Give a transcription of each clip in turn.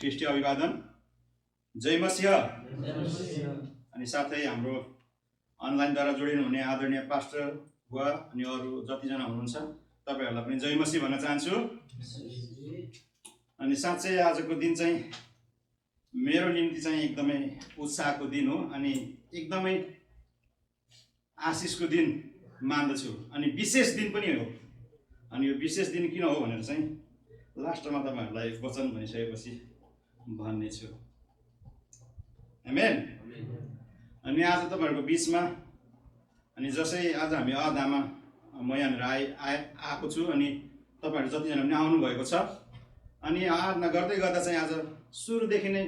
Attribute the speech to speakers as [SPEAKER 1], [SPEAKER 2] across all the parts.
[SPEAKER 1] ख्रिस्टीय अभिवादन, जय मसीह। अनि साथै हाम्रो अनलाइनद्वारा जोडिनु हुने आदरणीय पास्टर बुवा अनि अरू जतिजना हुनुहुन्छ तपाईहरुलाई पनि जय मसीह भन्न चाहन्छु। अनि साँच्चै आजको दिन चाहिँ मेरो निम्ति चाहिँ एकदमै उत्साहको दिन हो अनि एकदमै आशिषको दिन मान्दछु अनि विशेष दिन पनि हो। अनि यो विशेष दिन किन हो भनेर चाहिँ लास्टमा तपाईहरुलाई वचन भनिसकेपछि भन्ने छु। आमेन। अनि आज तपाईहरुको बीचमा अनि जसै आज हामी अदामा म यहाँनिर आएको छु अनि तपाईहरु जतिजना पनि आउनु भएको छ। अनि आराधना गर्दै गर्दा चाहिँ आज सुरुदेखि नै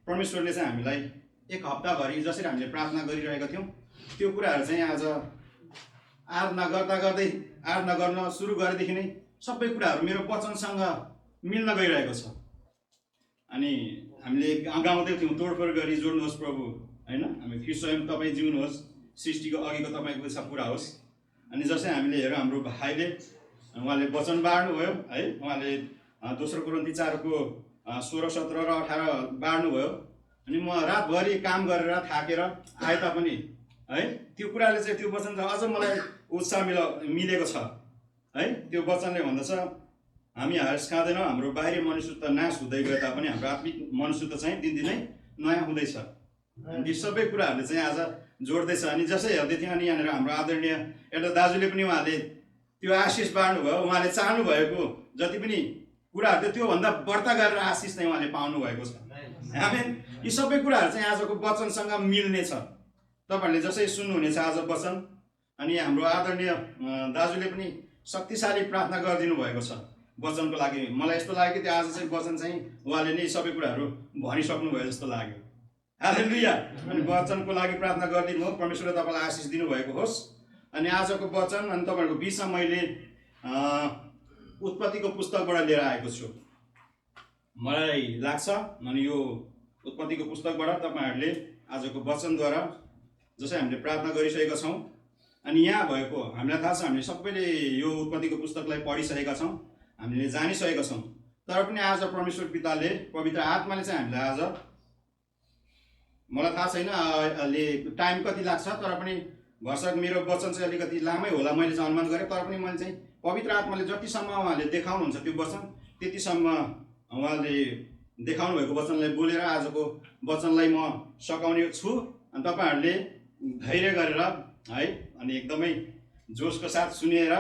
[SPEAKER 1] परमेश्वरले चाहिँ हामीलाई एक हप्ताभरि जसरी हामीले प्रार्थना गरिरहेका थियौं त्यो कुराहरु चाहिँ आज आराधना गर्न सुरु गरेदेखि नै सबै कुराहरु मेरो वचनसँग मिल्न गइरहेको छ। अनि हामीले गाउँदै थियौं तोडफोड गरी जोड्नुहोस् प्रभु, हैन? हामी ख्रीष्ट स्वयं तपाई जिउनुहोस्, सृष्टिको अघिको तपाईको इच्छा पूरा होस्। अनि जसै हामीले हेरौँ हाम्रो भाइले उहाँले वचन बाड्नु भयो है, उहाँले दोस्रो कोरिन्थी 4 को 16, 17 र 18 बाड्नु भयो। अनि म रातभरि काम गरेर थाकेर आए तापनि है त्यो कुराले चाहिँ त्यो वचन अझ मलाई उत्साह मिलेको छ है। त्यो वचनले भन्दछ हामी हाँस खाँदैनौँ, हाम्रो बाहिरी मनुष्य त नाश हुँदै गए तापनि हाम्रो आत्मिक मनुष्य त चाहिँ दिनदिनै नयाँ हुँदैछ। अनि ती सबै कुराहरूले चाहिँ आज जोड्दैछ। अनि जसै हेर्दै थियौँ अनि यहाँनिर हाम्रो आदरणीय एउटा दाजुले पनि उहाँले त्यो आशिष बाड्नु भयो, उहाँले चाहनु भएको जति पनि कुराहरू त्योभन्दा बढ्ता गरेर आशिष चाहिँ उहाँले पाउनु भएको छ। आमेन। यी सबै कुराहरू चाहिँ आजको वचनसँग मिल्ने छ। तपाईहरुले जसै सुन्नुहुनेछ आज वचन अनि हाम्रो आदरणीय दाजुले पनि शक्तिशाली प्रार्थना गरिदिनु भएको छ वचनको लागि। मलाई यस्तो लाग्यो कि आज चाहिँ वचन चाहिँ उहाँले नै सबै कुराहरू भनिसक्नु भयो जस्तो लाग्यो। हालेलुया। अनि वचनको लागि प्रार्थना गरिदिनु हो, परमेश्वरले तपाईलाई आशिष दिनुभएको होस्। अनि आजको वचन अनि तपाईहरुको बीचमा मैले उत्पत्तिको पुस्तकबाट लिएर आएको छु। मलाई लाग्छ अनि यो उत्पत्तिको पुस्तकबाट तपाईहरुले आजको वचनद्वारा जसै हामीले प्रार्थना गरिसकेका छौं अनि यहाँ भएको हामीलाई थाहा छ हामीले सबैले यो उत्पत्तिको पुस्तकलाई पढिसकेका छौं, हामीले जानिसकेका छौं। तर पनि आज परमेश्वर पिताले पवित्र आत्माले चाहिँ हामीलाई आज मलाई थाहा छैन अहिले टाइम कति लाग्छ तर पनि भरसक मेरो वचन चाहिँ अलिकति लामै होला मैले चाहिँ अनुमान गरेँ। तर पनि मैले चाहिँ पवित्र आत्माले जतिसम्म उहाँले देखाउनुहुन्छ त्यो वचन त्यतिसम्म उहाँले देखाउनु भएको वचनलाई बोलेर आजको वचनलाई म सकाउने छु। अनि तपाईहरुले धैर्य गरेर है अनि एकदमै जोशको साथ सुनेर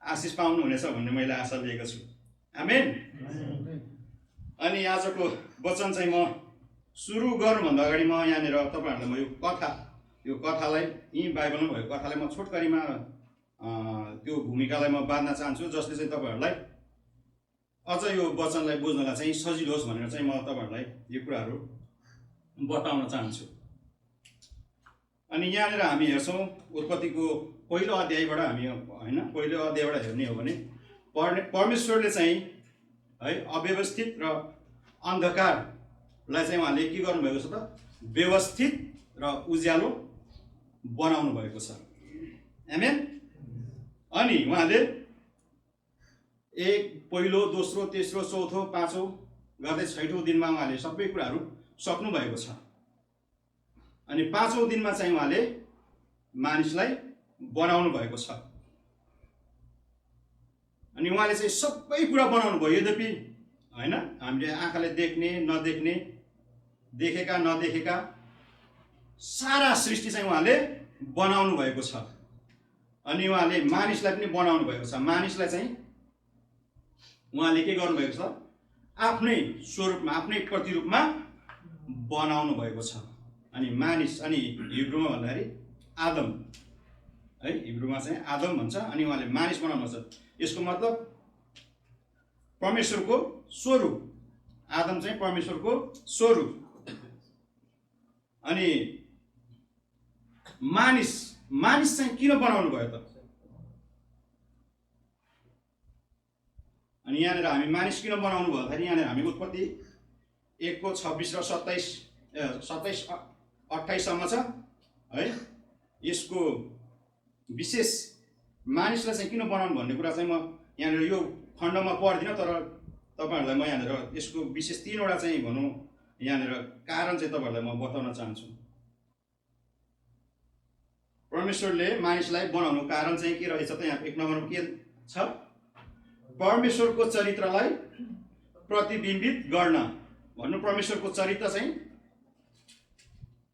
[SPEAKER 1] आशिष पाउनु हुनेछ भन्ने मैले आशा लिएको छु। आमेन। अनि आजको वचन चाहिँ म सुरु गर्नुभन्दा अगाडि म यहाँनिर तपाईहरुलाई म यो कथालाई यही बाइबलमा भएको कथालाई म छोटकरीमा त्यो भूमिकालाई म बाँध्न चाहन्छु जसले चाहिँ तपाईहरुलाई अझ यो वचनलाई बुझ्नलाई चाहिँ सजिलो होस् भनेर चाहिँ म तपाईहरुलाई यो कुराहरू बताउन चाहन्छु। अनि यहाँनिर हामी हेर्छौं उत्पत्तिको पहिलो अध्यायबाट हामी हैन पहिलो अध्यायबाट हेर्ने हो भने परमेश्वरले चाहिँ है अव्यवस्थित र अन्धकारलाई चाहिँ उहाँले के गर्नु भएको छ त व्यवस्थित र उज्यालो बनाउनु भएको छ। आमेन। अनि उहाँले एक पहिलो दोस्रो तेस्रो चौथो पाँचौं गर्दै छैठौं दिनमा उहाँले सबै कुराहरू सक्नु भएको छ। अनि पाँचौं दिनमा चाहिँ उहाँले मानिसलाई बनाउनु भएको छ। अनि उहाँले चाहिँ सबै कुरा बनाउनु भयो। यद्यपि हैन हामीले आँखाले देख्ने नदेख्ने देखेका नदेखेका सारा सृष्टि चाहिँ उहाँले बनाउनु भएको छ। अनि उहाँले मानिसलाई पनि बनाउनु भएको छ। मानिसलाई चाहिँ उहाँले के गर्नु भएको छ आफ्नै स्वरूपमा आफ्नै प्रतिरूपमा बनाउनु भएको छ। अनि मानिस अनि हिब्रूमा भन्दाखेरि आदम है हिब्रूमा चाहिँ आदम भन्छ। अनि उहाँले मानिस बनाउनु छ। यसको मतलब परमेश्वरको स्वरूप। आदम चाहिँ परमेश्वरको स्वरूप। अनि मानिस चाहिँ किन बनाउनु भयो त? अनि यहाँनिर हामी मानिस किन बनाउनु भयो भने यहाँनिर हामी उत्पत्ति 1 को 26 र 27 28 सम्म छ है। यसको विशेष मानिसलाई चाहिँ किन बनाउनु भन्ने कुरा चाहिँ म यहाँनिर यो खण्डमा पढ्दिनँ तर तपाईहरुलाई म यहाँनिर यसको विशेष 3 वटा चाहिँ भनौं यहाँनिर कारण चाहिँ तपाईहरुलाई म बताउन चाहन्छु। परमेश्वरले मानिसलाई बनाउनु कारण चाहिँ के रहेछ त यहाँ 1 नम्बरमा के छ? परमेश्वरको चरित्रलाई प्रतिबिम्बित गर्न भन्नु। परमेश्वरको चरित्र चाहिँ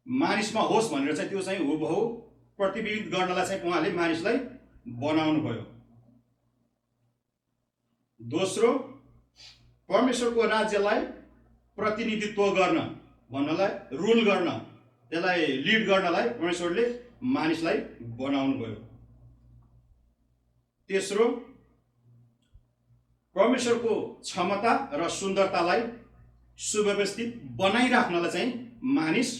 [SPEAKER 1] मानिसमा होस् भनेर चाहिँ त्यो चाहिँ हुबहु प्रतिबिम्बित गर्नलाई चाहिँ उहाँले मानिसलाई बनाउनु भयो। दोस्रो, परमेश्वरको राज्यलाई प्रतिनिधित्व गर्न भन्नलाई रुल गर्न त्यसलाई लिड गर्नलाई परमेश्वरले मानिसलाई बनाउनु भयो। तेस्रो, परमेश्वरको क्षमता र सुन्दरतालाई सुव्यवस्थित बनाइराख्नलाई चाहिँ मानिस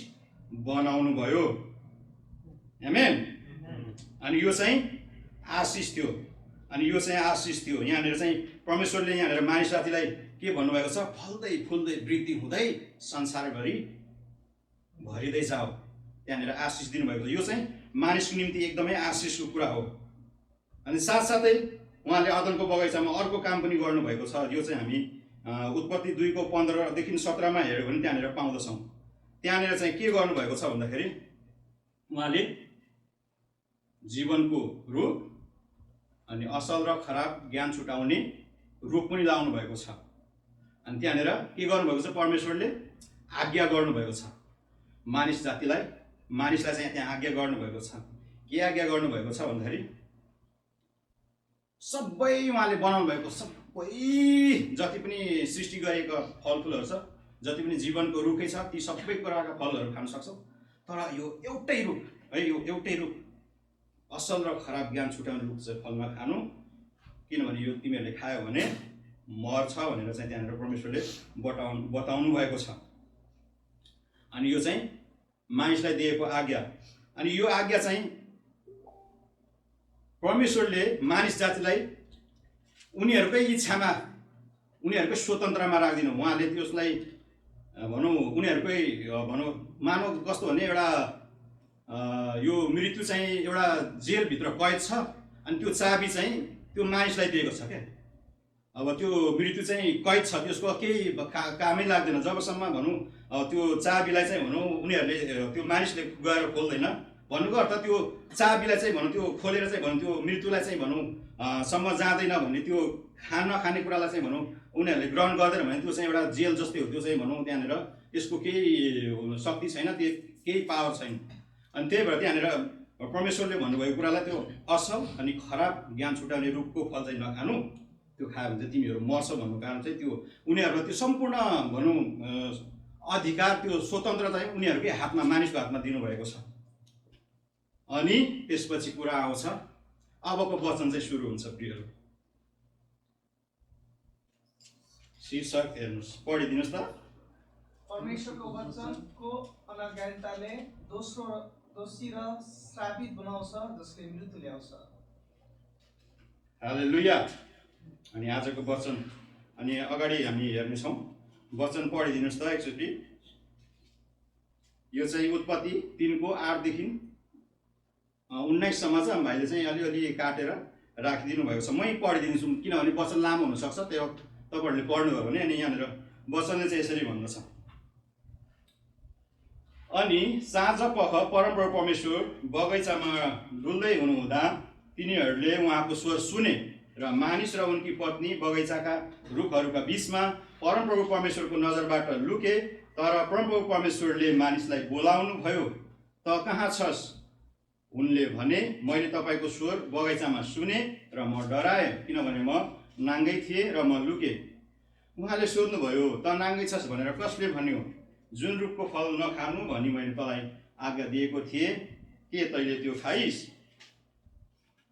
[SPEAKER 1] बनाउनु भयो। आमेन। अनि यो चाहिँ आशिष थियो। यहाँनिर चाहिँ परमेश्वरले यहाँनिर मानिस जातिलाई के भन्नुभएको छ? फल्दै फुल्दै वृद्धि हुँदै संसारभरि भरिँदै जाओ। यहाँनिर आशिष दिनुभएको छ। यो चाहिँ मानिसको निम्ति एकदमै आशिषको कुरा हो। अनि साथसाथै उहाँले अदनको बगैँचामा अर्को काम पनि गर्नुभएको छ। यो चाहिँ हामी उत्पत्ति 2 को 15 देखि 17 मा हेर्यो भने त्यहाँनिर पाउँदछौँ। त्यहाँनिर चाहिँ के गर्नुभएको छ भन्दाखेरि उहाँले जीवनको रुख अनि असल र खराब ज्ञान छुटाउने रुख पनि लाउनु भएको छ। अनि त्यहाँनिर के गर्नुभएको छ? परमेश्वरले आज्ञा गर्नुभएको छ मानिस जातिलाई। मानिसलाई चाहिँ त्यहाँ आज्ञा गर्नुभएको छ। के आज्ञा गर्नुभएको छ भन्दाखेरि सबै उहाँले बनाउनु भएको सबै जति पनि सृष्टि गरेका फलफुलहरू छ, जति पनि जीवनको रुखै छ, ती सबै प्रकारका फलहरू खान सक्छौ। तर यो एउटै रुख है, यो एउटै रुख असल र खराब ज्ञान छुटाउने रुख चाहिँ फल नखानु, किनभने यो तिमीहरूले खायो भने मर्छ भनेर चाहिँ त्यहाँनिर परमेश्वरले बताउनु भएको छ। अनि यो चाहिँ मानिसलाई दिएको आज्ञा। अनि यो आज्ञा चाहिँ परमेश्वरले मानिस जातिलाई उनीहरूकै इच्छामा, उनीहरूकै स्वतन्त्रमा राख्दिनु। उहाँले त्यसलाई भनौँ उनीहरूकै भनौँ मानव कस्तो भने एउटा यो मृत्यु चाहिँ एउटा जेलभित्र कैद छ अनि त्यो चाबी चाहिँ त्यो मानिसलाई दिएको छ क्या। अब त्यो मृत्यु चाहिँ कैद छ, त्यसको केही कामै लाग्दैन जबसम्म भनौँ त्यो चाबीलाई चाहिँ भनौँ उनीहरूले त्यो मानिसले गएर खोल्दैन। भन्नुको अर्थ त्यो चाबीलाई चाहिँ भनौँ त्यो खोलेर चाहिँ भनौँ त्यो मृत्युलाई चाहिँ भनौँ सम्म जाँदैन भन्ने, त्यो नखाने कुरालाई चाहिँ भनौँ उनीहरूले ग्रहण गर्दैन भने त्यो चाहिँ एउटा जेल जस्तै हो। त्यो चाहिँ भनौँ त्यहाँनिर यसको केही शक्ति छैन, त्यो केही पावर छैन। अनि त्यही भएर त्यहाँनिर परमेश्वरले भन्नुभएको कुरालाई त्यो असल अनि खराब ज्ञान छुटाउने रुखको फल चाहिँ नखानु, त्यो खायो भने चाहिँ तिमीहरू मर्छ भन्नु कारण चाहिँ त्यो उनीहरूलाई त्यो सम्पूर्ण भनौँ अधिकार, त्यो स्वतन्त्रता चाहिँ उनीहरूकै हातमा, मानिसको हातमा दिनुभएको छ। अनि त्यसपछि कुरा आउँछ, अबको वचन चाहिँ सुरु हुन्छ। प्रियहरू, शीर्षक हेर्नुहोस्, पढिदिनुहोस् त।
[SPEAKER 2] परमेश्वरको वचनको अनाज्ञाताले दोषी र श्रापित बनाउँछ, जसले मृत्यु ल्याउँछ।
[SPEAKER 1] हालेलुया। अनि आजको वचन अनि अगाडि हामी हेर्नेछौँ। वचन पढिदिनुहोस् त एकचोटि। यो चाहिँ उत्पत्ति 3 को 8 देखि 19 सम्म चाहिँ भाइले चाहिँ अलिअलि काटेर राखिदिनु भएको छ। मै पढिदिन्छु किनभने वचन लामो हुनसक्छ, त्यो तपाईँहरूले पढ्नुभयो भने। अनि यहाँनिर वचनले चाहिँ यसरी भन्दछ, अनि साँझपख परमप्रभु परमेश्वर बगैँचामा डुल्दै हुनुहुँदा तिनीहरूले उहाँको स्वर सुने र मानिस र उनकी पत्नी बगैँचाका रुखहरूका बीचमा परमप्रभु परमेश्वरको नजरबाट लुके। तर परमप्रभु परमेश्वरले मानिसलाई बोलाउनु भयो, त कहाँ छस्? उनले भने, मैले तपाईँको स्वर बगैँचामा सुने र म डराएँ, किनभने म नाङ्गै थिएँ र म लुकेँ। उहाँले सोध्नुभयो, त नाङ्गै छस् भनेर कसले भन्यो? जुन रुखको फल नखानु भनी मैले तँलाई आज्ञा दिएको थिएँ, के तैँले त्यो खाइस्?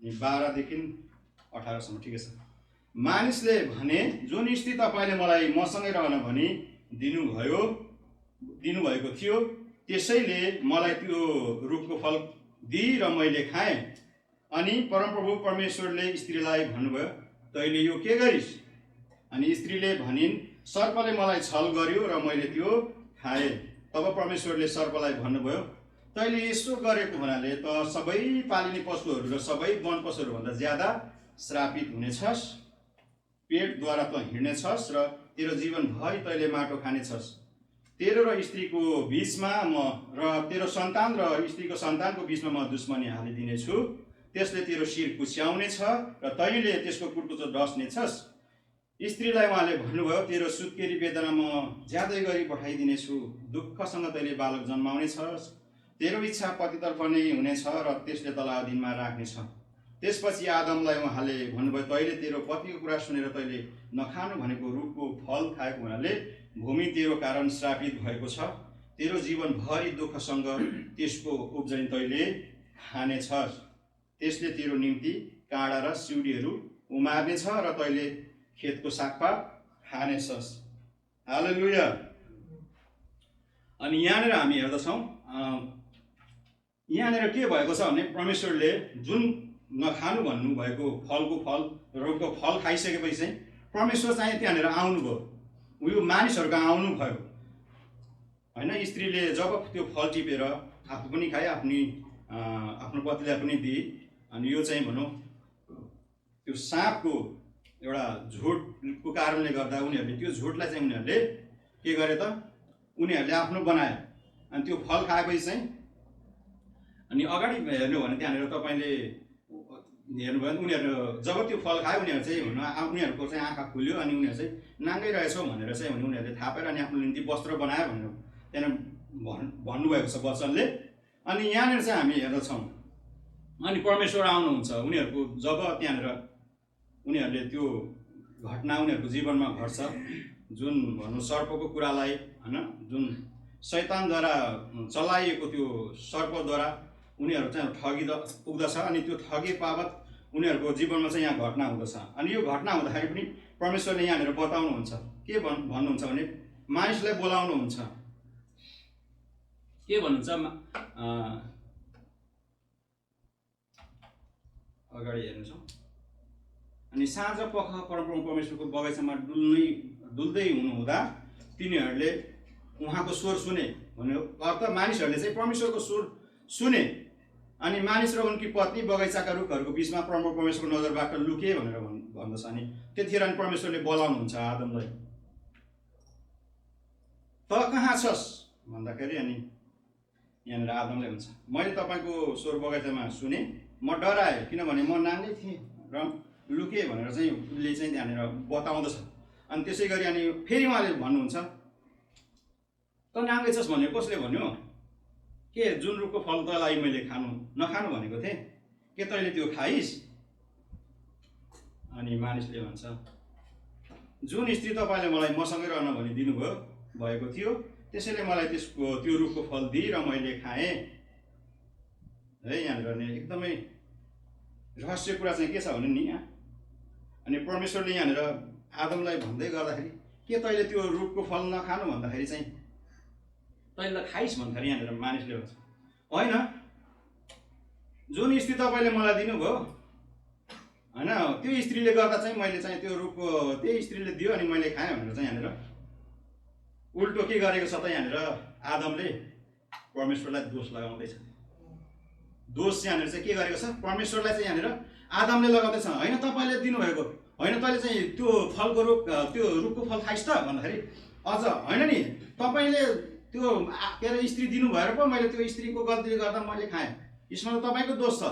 [SPEAKER 1] 12 देखि 18 सम्म, ठिकै छ। मानिसले भने, जुन स्त्री तपाईँले मलाई मसँगै रहन भनी दिनुभएको थियो, त्यसैले मलाई त्यो रुखको फल दिई र मैले खाएँ। अनि परमप्रभु परमेश्वरले स्त्रीलाई भन्नुभयो, तैँले यो के गरिस्? अनि स्त्रीले भनिन्, सर्पले मलाई छल गर्यो र मैले त्यो खाएँ। तब परमेश्वरले सर्पलाई भन्नुभयो, तैँले यसो गरेको हुनाले त सबै पालिने पशुहरू र सबै वन पशुहरूभन्दा ज्यादा श्रापित हुनेछस्। पेटद्वारा त हिँड्नेछस् र तेरो जीवनभरि तैँले माटो खानेछस्। तेरो र स्त्रीको बिचमा र तेरो सन्तान र स्त्रीको सन्तानको बिचमा म दुश्मनी हालिदिनेछु। त्यसले तेरो शिर कुच्याउनेछ र तैँले त्यसको कुर्कुच्चो डस्नेछस्। स्त्रीलाई उहाँले भन्नुभयो, तेरो सुत्केरी वेदना म ज्यादै गरी पठाइदिनेछु। दुःखसँग तैँले बालक जन्माउनेछस्। तेरो इच्छा पतितर्फ नै हुनेछ र त्यसले तल दिनमा राख्नेछ। त्यसपछि आदमलाई उहाँले भन्नुभयो, तैँले तेरो पतिको कुरा सुनेर तैँले नखानु भनेको रुखको फल खाएको हुनाले भूमि तेरो कारण श्रापित भएको छ। तेरो जीवनभरि दुःखसँग त्यसको उब्जनी तैँले खानेछस्। त्यसले तेरो निम्ति काँडा र सिउँडीहरू उमार्नेछ र तैँले खेतको सागपात खानेछस्। हालेलुया। अनि यहाँनिर हामी हेर्दछौँ, यहाँनिर के भएको छ भने परमेश्वरले जुन नखानु भन्नुभएको फलको फल रुखको फल खाइसकेपछि चाहिँ परमेश्वर चाहिँ त्यहाँनिर आउनुभयो, उयो मानिसहरूको आउनुभयो होइन। स्त्रीले जब त्यो फल टिपेर आफू पनि खाए, आफ्नो पतिलाई पनि दिए। अनि यो चाहिँ भनौँ त्यो साँपको एउटा झुटको कारणले गर्दा उनीहरूले त्यो झुटलाई चाहिँ उनीहरूले के गरे त, उनीहरूले आफ्नो बनाए। अनि त्यो फल खाएपछि चाहिँ अनि अगाडि हेर्नु भने त्यहाँनिर तपाईँले हेर्नुभयो भने उनीहरू जब त्यो फल खायो उनीहरू चाहिँ उनीहरूको चाहिँ आँखा खुल्यो अनि उनीहरू चाहिँ नाङ्गै रहेछौ भनेर चाहिँ उनीहरूले थाहा पाएर अनि आफ्नो निम्ति वस्त्र बनायो भनेर त्यहाँनिर भन्नुभएको छ वचनले। अनि यहाँनिर चाहिँ हामी हेर्दछौँ अनि परमेश्वर आउनुहुन्छ। उनीहरूको जब त्यहाँनिर उनीहरूले त्यो घटना उनीहरूको जीवनमा घट्छ, जुन भनौँ सर्पको कुरालाई होइन, जुन शैतानद्वारा चलाइएको त्यो सर्पद्वारा उनीहरू चाहिँ पुग्दछ। अनि त्यो ठगे बाबत उनीहरूको जीवनमा चाहिँ यहाँ घटना हुँदछ। अनि यो घटना हुँदाखेरि पनि परमेश्वरले यहाँनिर बताउनुहुन्छ, के भन्नुहुन्छ भने मानिसलाई बोलाउनुहुन्छ। के भन्नुहुन्छ, अगाडि हेर्नुहोस्। अनि साँझ पख परमेश्वरको बगैँचामा डुल्दै हुनुहुँदा तिनीहरूले उहाँको स्वर सुने भन्यो। अर्थ मानिसहरूले चाहिँ परमेश्वरको स्वर सुने। अनि मानिस र उनकी पत्नी बगैँचाका रुखहरूको बिचमा परमेश्वरको नजरबाट लुके भनेर भन्दछ। अनि त्यतिखेर अनि परमेश्वरले बोलाउनुहुन्छ आदमलाई, त कहाँ छस् भन्दाखेरि अनि यहाँनिर आदमले भन्छ, मैले तपाईँको स्वर बगैँचामा सुने, म डराएँ किनभने म नाङ्गै थिएँ र लुके भनेर चाहिँ उसले चाहिँ त्यहाँनिर बताउँदछ। अनि त्यसै गरी अनि फेरि उहाँले भन्नुहुन्छ, त नाङ्गै छस् भन्यो, कसले भन्यो? के जुन रुखको फल तँलाई मैले नखानु भनेको थिएँ, के तैँले त्यो खाइस्? अनि मानिसले भन्छ, जुन स्त्री तपाईँले मलाई मसँगै रहन भनिदिनु भएको थियो, त्यसैले मलाई त्यो रुखको फल दिई र मैले खाएँ है। यहाँनिर एकदमै रहस्य कुरा चाहिँ के छ भने नि, यहाँ अनि परमेश्वरले यहाँनिर आदमलाई भन्दै गर्दाखेरि के तैँले त्यो रुखको फल नखानु भन्दाखेरि चाहिँ तैँले खाइस् भन्दाखेरि यहाँनिर मानिसले भन्छ, होइन, जुन स्त्री तपाईँले मलाई दिनुभयो होइन, त्यो स्त्रीले गर्दा चाहिँ मैले चाहिँ त्यो रुखको त्यही स्त्रीले दियो अनि मैले खाएँ भनेर चाहिँ यहाँनिर उल्टो के गरेको छ त, यहाँनिर आदमले परमेश्वरलाई दोष लगाउँदैछ। दोष यहाँनिर चाहिँ के गरेको छ, परमेश्वरलाई चाहिँ यहाँनिर आदमले लगाउँदैछ। होइन, तपाईँले दिनुभएको होइन, तैँले चाहिँ त्यो फलको त्यो रुखको फल खाइस् त भन्दाखेरि अझ होइन नि, तपाईँले त्यो के अरे स्त्री दिनु भएर पो मैले त्यो स्त्रीको गल्तीले गर्दा मैले खाएँ, यसमा त तपाईँको दोष छ।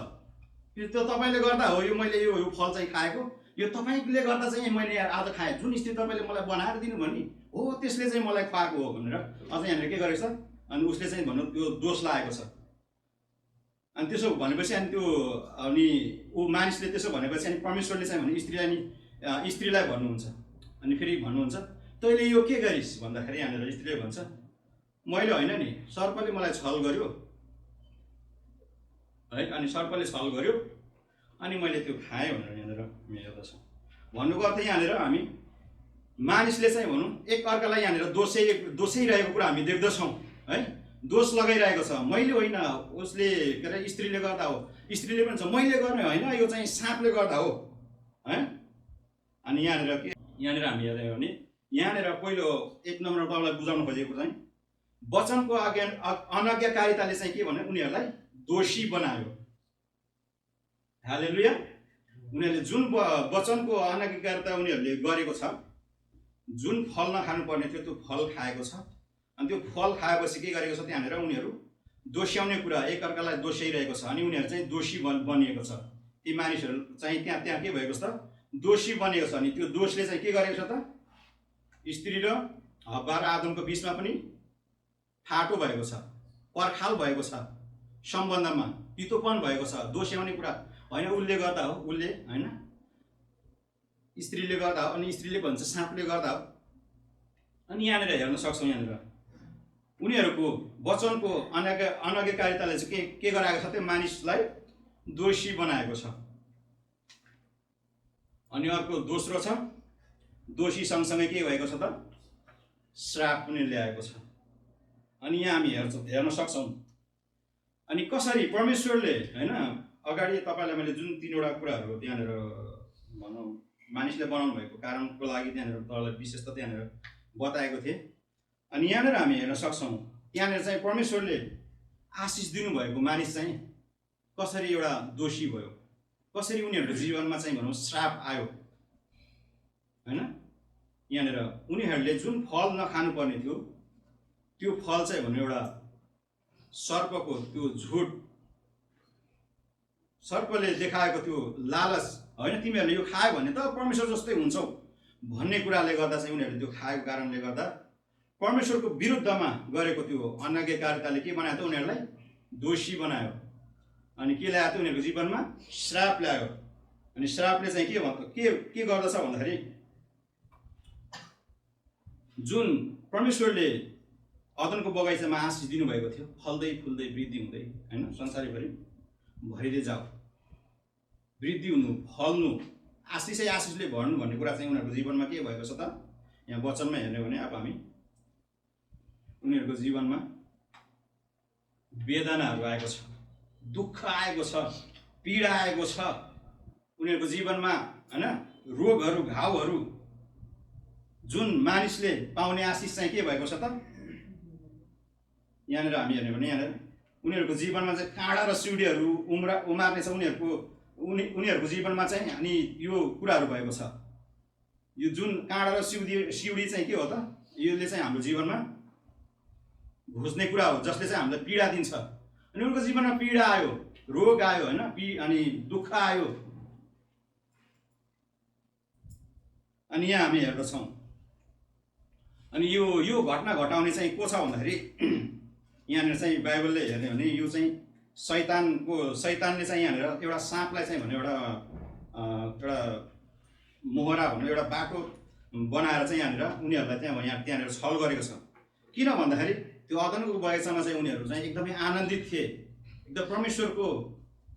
[SPEAKER 1] त्यो तपाईँले गर्दा हो यो मैले यो फल चाहिँ खाएको, यो तपाईँले गर्दा चाहिँ मैले आज खाएँ। जुन स्त्री तपाईँले मलाई बनाएर दिनुभयो नि हो, त्यसले चाहिँ मलाई खुवाएको हो भनेर अझ यहाँनिर के गरेको छ। अनि उसले चाहिँ भनौँ त्यो दोष लागेको छ। अनि त्यसो भनेपछि अनि त्यो अनि ऊ मानिसले त्यसो भनेपछि अनि परमेश्वरले चाहिँ भने स्त्रीलाई भन्नुहुन्छ। अनि फेरि भन्नुहुन्छ, तैँले यो के गरिस् भन्दाखेरि यहाँनिर स्त्रीले भन्छ, मैले होइन नि, सर्पले मलाई छल गर्यो है। अनि सर्पले छल गर्यो अनि मैले त्यो खाएँ भनेर यहाँनिर हेर्दछौँ। भन्नुको अर्थ यहाँनिर हामी मानिसले चाहिँ भनौँ एक अर्कालाई यहाँनिर दोषैरहेको कुरा हामी देख्दछौँ है। दोष लगाइरहेको छ, मैले होइन, उसले के अरे स्त्रीले गर्दा हो, स्त्रीले पनि छ मैले गर्ने होइन, यो चाहिँ साँपले गर्दा हो है। अनि यहाँनिर हामी हेर्यौँ भने यहाँनिर पहिलो एक नम्बर तपाईँलाई बुझाउन खोजेको चाहिँ वचनको अनज्ञाकारिताले चाहिँ के भन्यो, उनीहरूलाई दोषी बनायो। हालेलुया। उनीहरूले जुन वचनको अनज्ञाकारिता उनीहरूले गरेको छ जुन फल नखानुपर्ने थियो त्यो फल खाएको छ। अनि त्यो फल खाएपछि के गरेको छ त्यहाँनिर उनीहरू दोष्याउने कुरा, एकअर्कालाई दोष्याइरहेको छ। अनि उनीहरू चाहिँ दोषी बनिएको छ। ती मानिसहरू चाहिँ त्यहाँ के भएको छ त, दोषी बनिएको छ। अनि त्यो दोषले चाहिँ के गरेको छ त, स्त्री र हव्वा र आदमको बिचमा पनि फाटो भएको छ, पर्खाल भएको छ, सम्बन्धमा तितोपन भएको छ। दोष्याउने कुरा होइन, उसले गर्दा हो, उसले होइन, स्त्रीले गर्दा हो, अनि स्त्रीले भन्छ साँपले गर्दा हो। अनि यहाँनिर हेर्न सक्छौँ, यहाँनिर उनीहरूको वचनको अनग्रहकारिताले चाहिँ के गराएको छ, त्यो मानिसलाई दोषी बनाएको छ। अनि अर्को दोस्रो छ, दोषी सँगसँगै के भएको छ त, श्राप पनि ल्याएको छ। अनि यहाँ हामी हेर्न सक्छौँ। अनि कसरी परमेश्वरले होइन अगाडि तपाईँलाई मैले जुन 3वटा कुराहरू त्यहाँनिर भनौँ मानिसले बनाउनु भएको कारणको लागि त्यहाँनिर तपाईँलाई विशेष त त्यहाँनिर बताएको थिएँ। अनि यहाँनिर हामी हेर्न सक्छौँ, यहाँनिर चाहिँ परमेश्वरले आशिष दिनुभएको मानिस चाहिँ कसरी एउटा दोषी भयो, कसरी उनीहरूको जीवनमा चाहिँ भनौँ श्राप आयो होइन। यहाँनिर उनीहरूले जुन फल नखानुपर्ने थियो त्यो फल चाहिँ भन्नु एउटा सर्पको त्यो झुट, सर्पले देखाएको त्यो लालच होइन, तिमीहरूले यो खायो भने त परमेश्वर जस्तै हुन्छौ भन्ने कुराले गर्दा चाहिँ उनीहरूले त्यो खाएको कारणले गर्दा परमेश्वरको विरुद्धमा गरेको त्यो अनग्रहकारिताले के बनायो त, उनीहरूलाई दोषी बनायो। अनि के ल्यायो त उनीहरूको जीवनमा, श्राप ल्यायो। अनि श्रापले चाहिँ के गर्दछ भन्दाखेरि, जुन परमेश्वरले अदनको बगैँचामा आशिष दिनुभएको थियो, फल्दै फुल्दै वृद्धि हुँदै होइन संसारैभरि भरिँदै जाऊ, वृद्धि हुनु, फल्नु, आशिषै आशिषले भर्नु भन्ने कुरा चाहिँ उनीहरूको जीवनमा के भएको छ त, यहाँ वचनमा हेर्ने हो भने अब हामी उनीहरूको जीवनमा वेदनाहरू आएको छ, दुःख आएको छ, पीडा आएको छ उनीहरूको जीवनमा होइन, रोगहरू, घाउहरू। जुन मानिसले पाउने आशिष चाहिँ के भएको छ त, यहाँनिर हामी हेर्ने भने यहाँनिर उनीहरूको जीवनमा चाहिँ काँडा र सिउँडीहरू उमार्ने छ उनीहरूको जीवनमा चाहिँ। अनि यो कुराहरू भएको छ, यो जुन काँडा र सिउँडी चाहिँ के हो त, यसले चाहिँ हाम्रो जीवनमा घुस्ने कुरा हो, जसले चाहिँ हामीलाई पीडा दिन्छ। अनि उनको जीवनमा पीडा आयो, रोग आयो होइन, अनि दुःख आयो। अनि यहाँ हामी हेर्दछौँ। अनि यो घटना घटाउने चाहिँ को छ भन्दाखेरि यहाँनिर चाहिँ बाइबलले हेर्ने भने यो चाहिँ शैतानले चाहिँ यहाँनिर एउटा साँपलाई चाहिँ भने एउटा मोहरा भन्ने एउटा बाटो बनाएर चाहिँ यहाँनिर उनीहरूलाई त्यहाँनिर छल गरेको छ। किन भन्दाखेरि त्यो अदनको बगैँचामा चाहिँ उनीहरू चाहिँ एकदमै आनन्दित थिए, एकदम परमेश्वरको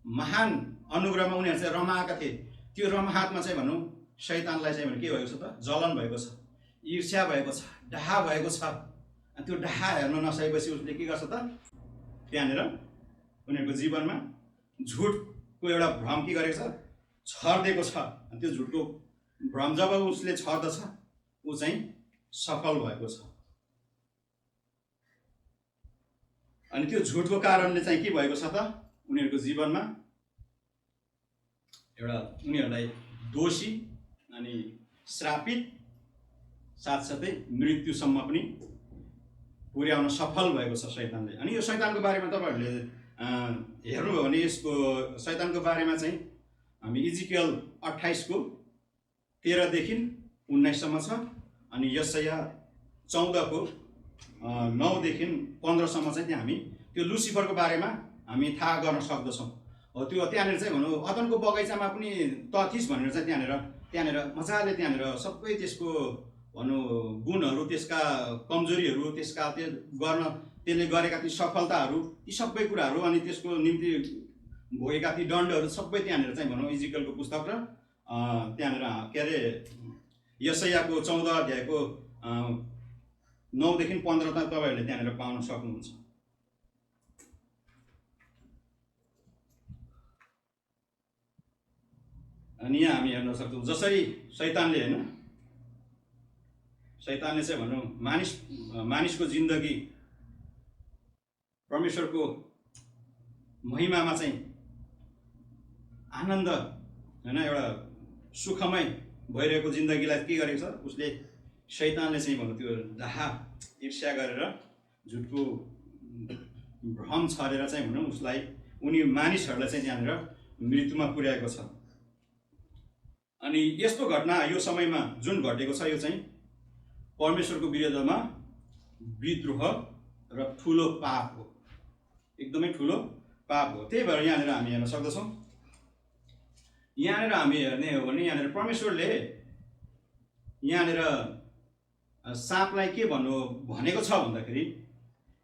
[SPEAKER 1] महान अनुग्रहमा उनीहरू चाहिँ रमाएका थिए। त्यो रमाहातमा चाहिँ भनौँ शैतानलाई चाहिँ भने के भएको छ त, जलन भएको छ, ईर्ष्या भएको छ, डाहा भएको छ। अनि त्यो डाहा हेर्न नसकेपछि उसले के गर्छ त, त्यहाँनिर उनीहरूको जीवनमा झुटको एउटा भ्रम के गरेको छ, छरिदिएको छ। अनि त्यो झुटको भ्रम जब उसले छर्दछ ऊ चाहिँ सफल भएको छ। अनि त्यो झुटको कारणले चाहिँ के भएको छ त, उनीहरूको जीवनमा एउटा उनीहरूलाई दोषी अनि श्रापित साथसाथै मृत्युसम्म पनि पुर्याउन सफल भएको छ शैतानले। अनि यो शैतानको बारेमा तपाईँहरूले हेर्नुभयो भने यसको शैतानको बारेमा चाहिँ हामी इजिकियल 28:13 देखि 19 छ। अनि यशाया 14:9 देखि 15 चाहिँ त्यहाँ हामी त्यो लुसिफरको बारेमा हामी थाहा गर्न सक्दछौँ। हो त्यो त्यहाँनिर चाहिँ भनौँ अदनको बगैँचामा पनि तथिस भनेर चाहिँ त्यहाँनिर मजाले त्यहाँनिर सबै त्यसको भनौँ गुणहरू, त्यसका कमजोरीहरू, त्यसले गरेका ती सफलताहरू, यी सबै कुराहरू अनि त्यसको निम्ति भोगेका ती दण्डहरू सबै त्यहाँनिर चाहिँ भनौँ इजिकियलको पुस्तक र त्यहाँनिर के अरे यशायाको 14:9 देखि 15 त तपाईँहरूले त्यहाँनिर पाउन सक्नुहुन्छ। अनि यहाँ हामी हेर्न सक्छौँ जसरी शैतानले चाहिँ भनौँ मानिसको जिन्दगी परमेश्वरको महिमामा चाहिँ आनन्द होइन एउटा सुखमय भइरहेको जिन्दगीलाई के गरेको छ, उसले शैतानले चाहिँ भन्नु त्यो ईर्ष्या गरेर झुटको भ्रम छरेर चाहिँ भनौँ उसलाई उनी मानिसहरूलाई चाहिँ त्यहाँनिर मृत्युमा पुर्याएको छ। अनि यस्तो घटना यो समयमा जुन घटेको छ यो चाहिँ परमेश्वरको विरुद्धमा विद्रोह र ठुलो पाप हो, एकदमै ठुलो पाप हो। त्यही भएर यहाँनिर हामी हेर्न सक्दछौँ, यहाँनिर हामी हेर्ने हो भने यहाँनिर परमेश्वरले यहाँनिर साँपलाई के भनेको छ भन्दाखेरि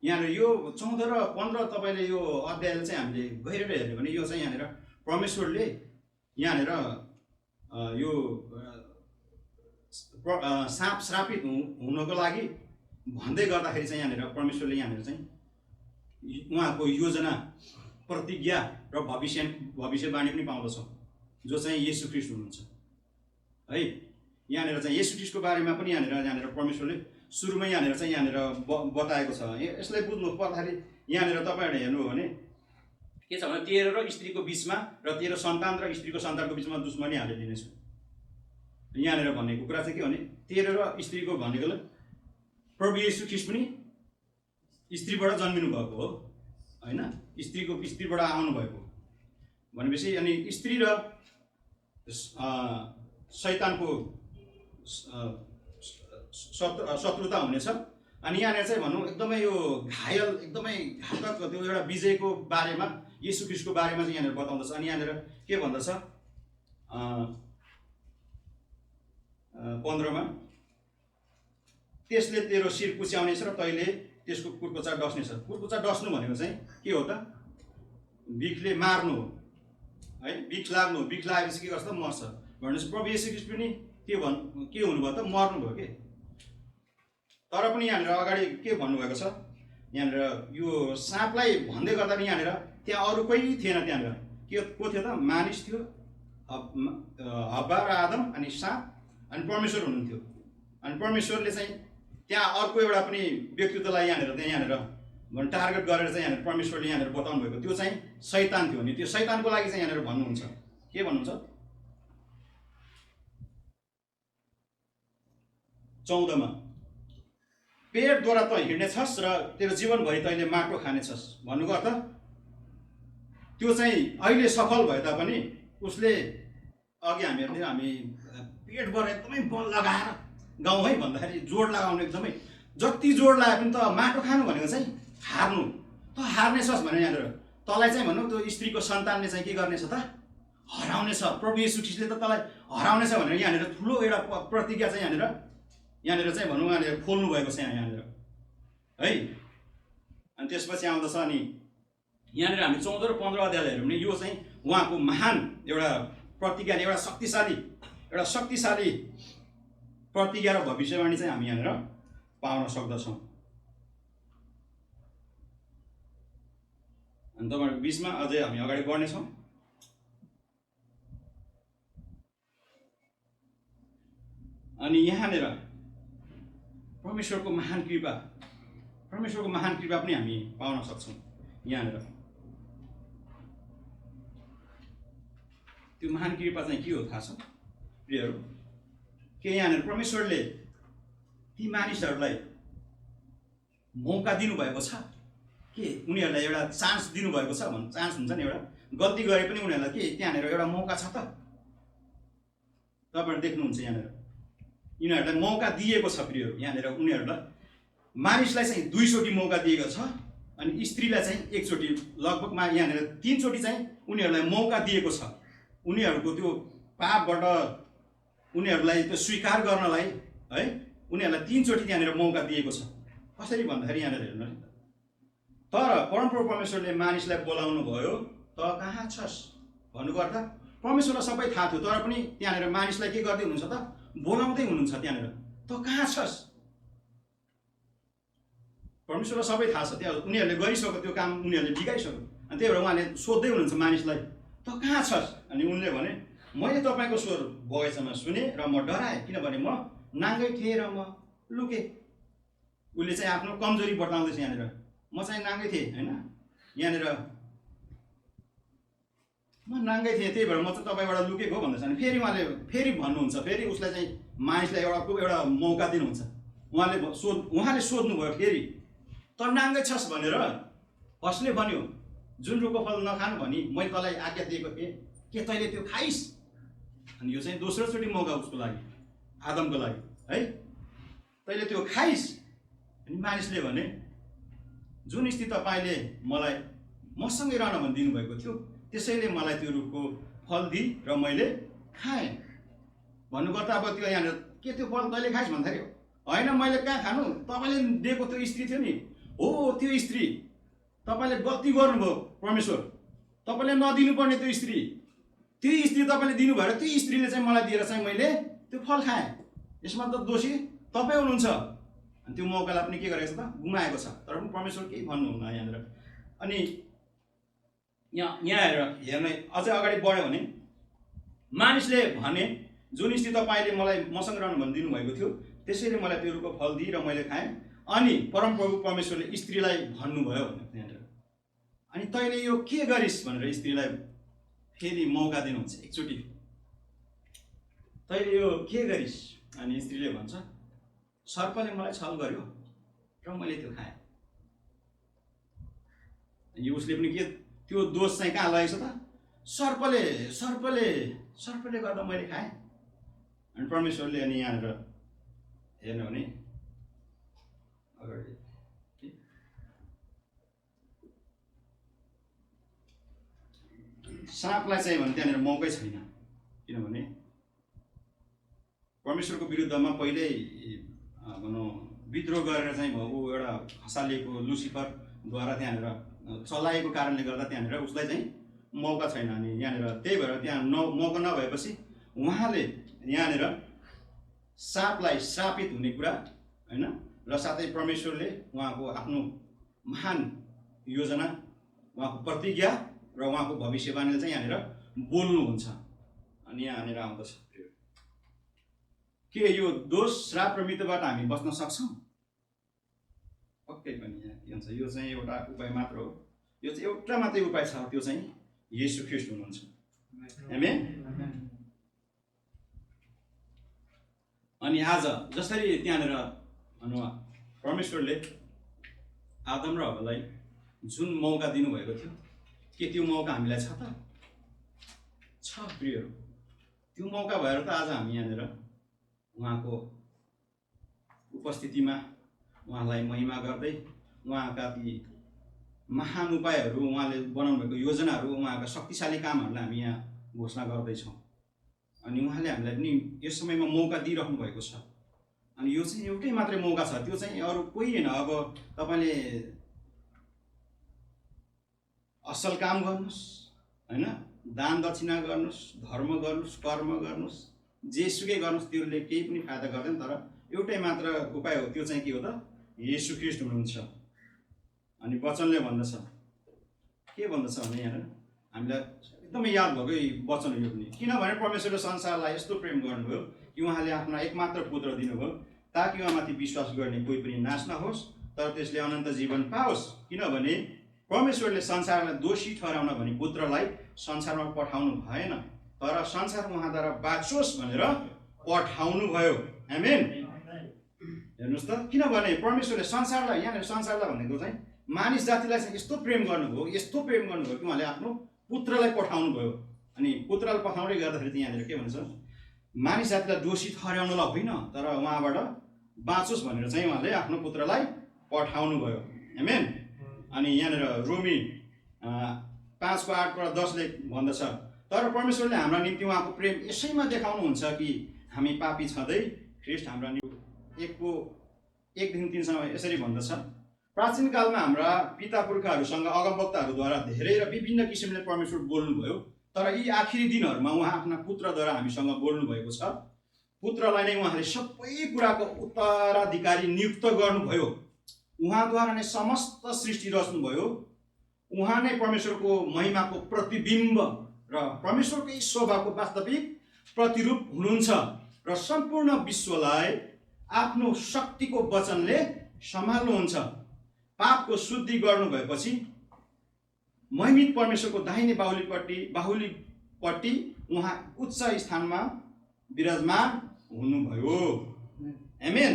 [SPEAKER 1] यहाँनिर यो 14 र 15 तपाईँले यो अध्यायले चाहिँ हामीले गहिरेर हेर्यो भने यो चाहिँ यहाँनिर परमेश्वरले यहाँनिर यो साँप श्रापित हुनको लागि भन्दै गर्दाखेरि चाहिँ यहाँनिर परमेश्वरले यहाँनिर चाहिँ उहाँको योजना, प्रतिज्ञा र भविष्यवाणी पनि पाउँदछौँ जो चाहिँ येशू ख्रीष्ट हुनुहुन्छ है। यहाँनिर चाहिँ येशू ख्रीष्टको बारेमा पनि यहाँनिर परमेश्वरले सुरुमै यहाँनिर चाहिँ यहाँनिर बताएको छ। यसलाई बुझ्नु पर्दाखेरि यहाँनिर तपाईँहरूले हेर्नु हो भने के छ भने तेरो र स्त्रीको बिचमा र तेरो सन्तान र स्त्रीको सन्तानको बिचमा दुश्मनी हालिदिनेछु। यहाँनिर भनेको कुरा चाहिँ के भने तेरो र स्त्रीको भनेकोले प्रभु येशू ख्रीष्ट पनि स्त्रीबाट जन्मिनु भएको हो होइन, स्त्रीबाट आउनु भएको भनेपछि अनि स्त्री र शैतानको शत्रुता हुनेछ। अनि यहाँनिर चाहिँ भनौँ एकदमै यो घायल एकदमै घातक त्यो एउटा विजयको बारेमा येशू ख्रीष्टको बारेमा चाहिँ यहाँनिर बताउँदछ। अनि यहाँनिर के भन्दछ 15मा त्यसले तेरो शिर कुच्याउनेछ र तैले त्यसको कुर्कुच्चा डस्नेछ। कुर्कुच्चा डस्नु भनेको चाहिँ के हो त? बिखले मार्नु हो है, बिख लाग्नु हो। बिख लागेपछि के गर्छ त? मर्छ। भनेपछि प्रभु येशू ख्रीष्ट पनि के हुनुभयो त? मर्नुभयो के। तर पनि यहाँनिर अगाडि के भन्नुभएको छ, यहाँनिर यो साँपलाई भन्दै गर्दा पनि यहाँनिर त्यहाँ अरू कोही थिएन। त्यहाँनिर को थियो त? मानिस थियो, हब्बा र आदम अनि साँप अनि परमेश्वर हुनुहुन्थ्यो। अनि परमेश्वरले चाहिँ त्यहाँ अर्को एउटा पनि व्यक्तित्वलाई यहाँनिर टार्गेट गरेर चाहिँ यहाँनिर परमेश्वरले यहाँनिर बताउनु भएको त्यो चाहिँ शैतान थियो। नि त्यो शैतानको लागि चाहिँ यहाँनिर भन्नुहुन्छ के भन्नुहुन्छ 14मा पेटद्वारा त हिँड्नेछस् र तेरो जीवनभरि तैँले माटो खानेछस् भन्नुको अर्थ त्यो चाहिँ अहिले सफल भए तापनि उसले अघि हामी पेटबाट एकदमै बल लगाएर गाउँ है भन्दाखेरि जोड लगाउनु एकदमै जति जोड लगाए पनि त माटो खानु भनेको चाहिँ हार्नु। त हार्नेछस् भने यहाँनिर तँलाई चाहिँ भनौँ त्यो स्त्रीको सन्तानले चाहिँ के गर्नेछ त? हराउनेछ। प्रभु येशू ख्रीष्टले त तँलाई हराउनेछ भनेर यहाँनिर ठुलो एउटा प्रतिज्ञा चाहिँ यहाँनिर चाहिँ भनौँ यहाँनिर खोल्नु भएको छ यहाँनिर है। अनि त्यसपछि आउँदछ अनि यहाँनिर हामी 14 र 15 अध्याय हेऱ्यौँ भने यो चाहिँ उहाँको महान एउटा प्रतिज्ञा, एउटा शक्तिशाली प्रतिज्ञा र भविष्यवाणी चाहिँ हामी यहाँनिर पाउन सक्दछौँ। अनि तपाईँहरूको बिचमा अझै हामी अगाडि बढ्नेछौँ। अनि यहाँनिर परमेश्वरको महान कृपा पनि हामी पाउन सक्छौँ। यहाँनिर त्यो महान कृपा चाहिँ के हो थाहा छ प्रियहरू? के यहाँनिर परमेश्वरले ती मानिसहरूलाई मौका दिनुभएको छ के उनीहरूलाई एउटा चान्स दिनुभएको छ भन्ने चान्स हुन्छ नि, एउटा गल्ती गरे पनि उनीहरूलाई के त्यहाँनिर एउटा मौका छ त? तपाईँहरू देख्नुहुन्छ यहाँनिर यिनीहरूलाई मौका दिएको छ प्रियहरू। यहाँनिर उनीहरूलाई मानिसलाई चाहिँ 2 चोटि मौका दिएको छ अनि स्त्रीलाई चाहिँ 1 चोटि, लगभगमा यहाँनिर 3 चोटि चाहिँ उनीहरूलाई मौका दिएको छ उनीहरूको त्यो पापबाट उनीहरूलाई त्यो स्वीकार गर्नलाई है। उनीहरूलाई 3 चोटि त्यहाँनिर मौका दिएको छ। कसरी भन्दाखेरि यहाँनिर हेर्नु नि, तर परमप्रभु परमेश्वरले मानिसलाई बोलाउनु भयो, त कहाँ छस् भन्नुको अर्थ परमेश्वरलाई सबै थाहा थियो, तर पनि त्यहाँनिर मानिसलाई के गर्दै हुनुहुन्छ त? बोलाउँदै हुनुहुन्छ त्यहाँनिर, त कहाँ छस्? परमेश्वरलाई सबै थाहा छ, त्यहाँ उनीहरूले गरिसक्यो त्यो काम, उनीहरूले बिगाइसक्यो। अनि त्यही भएर उहाँले सोध्दै हुनुहुन्छ मानिसलाई, त कहाँ छस्? अनि उनले भने मैले तपाईँको स्वर बगैँचामा सुने र म डराएँ, किनभने म नाङ्गै थिएँ र म लुकेँ। उसले चाहिँ आफ्नो कमजोरी बताउँदैछ यहाँनिर, म चाहिँ नाङ्गै थिएँ होइन, यहाँनिर म नाङ्गै थिएँ त्यही भएर म चाहिँ तपाईँबाट लुकेको भन्दैछ। अनि फेरि उहाँले फेरि भन्नुहुन्छ, फेरि उसलाई चाहिँ मानिसलाई एउटा मौका दिनुहुन्छ। उहाँले सोध्नुभयो फेरि त नाङ्गै छस् भनेर कसले भन्यो जुन रुखको फल नखानु भनी मैले तँलाई आज्ञा दिएको थिएँ, के तैँले त्यो खाइस्? अनि यो चाहिँ दोस्रोचोटि मौका उसको लागि, आदमको लागि है, तैँले त्यो खाइस्। अनि मानिसले भने जुन स्थिति तपाईँले मलाई मसँगै रहन भनी दिनुभएको थियो त्यसैले मलाई त्यो रुखको फल दिई र मैले खाएँ भन्नुपर्दा अब त्यो यहाँनिर के त्यो फल तैँले खाइस् भन्दाखेरि होइन मैले कहाँ खानु, तपाईँले दिएको त्यो स्त्री थियो नि, हो त्यो स्त्री तपाईँले गल्ती गर्नुभयो परमेश्वर, तपाईँले नदिनुपर्ने त्यो स्त्री तपाईँले दिनुभएर त्यो स्त्रीले चाहिँ मलाई दिएर चाहिँ मैले त्यो फल खाएँ, यसमा त दोषी तपाईँ हुनुहुन्छ। अनि त्यो मौकालाई पनि के गरेको छ त, गुमाएको छ। तर पनि परमेश्वर केही भन्नुहुन्न यहाँनिर। अनि यहाँ हेर्ने अझै अगाडि बढ्यो भने मानिसले भने जुन स्थिति तपाईँले मलाई मसँग रहनु भनी दिनुभएको थियो त्यसैले मलाई त्यो रुखको फल दिई र मैले खाएँ। अनि परमप्रभु परमेश्वरले स्त्रीलाई भन्नुभयो भने यहाँनिर, अनि तैँले यो के गरिस् भनेर स्त्रीलाई फेरि मौका दिनुहुन्छ एकचोटि, तैँले यो के गरिस्? अनि स्त्रीले भन्छ सर्पले मलाई छल गर्यो र मैले त्यो खाएँ। अनि उसले पनि के त्यो दोष चाहिँ कहाँ लगेको छ त, सर्पले गर्दा मैले खाएँ। अनि परमेश्वरले अनि यहाँनिर हेर्नु भने अगाडि साँपलाई चाहिँ भने त्यहाँनिर मौकै छैन, किनभने परमेश्वरको विरुद्धमा पहिल्यै भनौँ विद्रोह गरेर चाहिँ ऊ एउटा खसालिएको लुसिफरद्वारा त्यहाँनिर चलाएको कारणले गर्दा त्यहाँनिर उसलाई चाहिँ मौका छैन। अनि यहाँनिर त्यही भएर त्यहाँ मौका नभएपछि उहाँले यहाँनिर साँपलाई श्रापित हुने कुरा होइन, र साथै परमेश्वरले उहाँको आफ्नो महान योजना, उहाँको प्रतिज्ञा र उहाँको भविष्यवाणीले चाहिँ यहाँनिर बोल्नुहुन्छ। अनि यहाँनिर आउँदछ के यो दोष, श्राप र मृत्युबाट हामी बच्न सक्छौँ? पक्कै पनि यहाँ के भन्छ, यो चाहिँ एउटा उपाय मात्र हो। यो चाहिँ एउटा मात्रै उपाय छ, त्यो चाहिँ येशू ख्रीष्ट हुनुहुन्छ। आमेन। अनि आज जसरी त्यहाँनिर परमेश्वरले आदम र हव्वालाई जुन मौका दिनुभएको थियो, के त्यो मौका हामीलाई छ त? छ प्रियहरू, त्यो मौका भएर त आज हामी यहाँनिर उहाँको उपस्थितिमा उहाँलाई महिमा गर्दै उहाँका ती महान उपायहरू, उहाँले बनाउनु भएको योजनाहरू, उहाँका शक्तिशाली कामहरूलाई हामी यहाँ घोषणा गर्दैछौँ। अनि उहाँले हामीलाई पनि यस समयमा मौका दिइराख्नु भएको छ। अनि यो चाहिँ एउटै मात्रै मौका छ, त्यो चाहिँ अरू कोही होइन। अब तपाईँले असल काम गर्नुहोस् होइन, दान दक्षिणा गर्नुहोस्, धर्म गर्नुहोस्, कर्म गर्नुहोस्, जेसुकै गर्नुहोस्, त्यसले केही पनि फाइदा गर्दैन। तर एउटै मात्र उपाय हो, त्यो चाहिँ के हो त? येशू ख्रीष्ट हुनुहुन्छ। अनि वचनले भन्दछ, के भन्दछ भने यहाँ हामीलाई एकदमै याद भएको वचन हो यो पनि। किनभने परमेश्वरले संसारलाई यस्तो प्रेम गर्नुभयो कि उहाँले आफ्नो एकमात्र पुत्र दिनुभयो, ताकि उहाँमाथि विश्वास गर्ने कोही पनि नाश नहोस् तर त्यसले अनन्त जीवन पाओस्। किनभने परमेश्वरले संसारलाई दोषी ठहराउन भनी पुत्रलाई संसारमा पठाउनु भएन, तर संसार उहाँद्वारा बाँचोस् भनेर पठाउनु भयो। आमेन। हेर्नुहोस् त, किनभने परमेश्वरले संसारलाई, यहाँनिर संसारलाई भनेको चाहिँ मानिस जातिलाई चाहिँ यस्तो प्रेम गर्नुभयो कि उहाँले आफ्नो पुत्रलाई पठाउनु भयो। अनि पुत्रलाई पठाउँदै गर्दाखेरि चाहिँ यहाँनिर के भन्छ, मानिस जातिलाई दोषी ठहराउनलाई होइन, तर उहाँबाट बाँचोस् भनेर चाहिँ उहाँले आफ्नो पुत्रलाई पठाउनु भयो। आमेन। अनि यहाँनिर रोमी 5:8-10 भन्दछ, तर परमेश्वरले हाम्रा निम्ति उहाँको प्रेम यसैमा देखाउनुहुन्छ कि हामी पापी छँदै ख्रीष्ट हाम्रा निम्ति 1:3 यसरी भन्दछ, प्राचीन कालमा हाम्रा पिता पुर्खाहरूसँग अगमवक्ताहरूद्वारा धेरै र विभिन्न किसिमले परमेश्वर बोल्नुभयो, तर यी आखिरी दिनहरूमा उहाँ आफ्ना पुत्रद्वारा हामीसँग बोल्नु भएको छ। पुत्रलाई नै उहाँले सबै कुराको उत्तराधिकारी नियुक्त गर्नुभयो। उहाँद्वारा नै समस्त सृष्टि रच्नुभयो। उहाँ नै परमेश्वरको महिमाको प्रतिबिम्ब र परमेश्वरकै स्वभावको वास्तविक प्रतिरूप हुनुहुन्छ र सम्पूर्ण विश्वलाई आफ्नो शक्तिको वचनले सम्हाल्नुहुन्छ। पापको शुद्धि गर्नु भएपछि महिमित परमेश्वरको दाहिने बाहुलीपट्टि उहाँ उच्च स्थानमा विराजमान हुनुभयो। आमेन।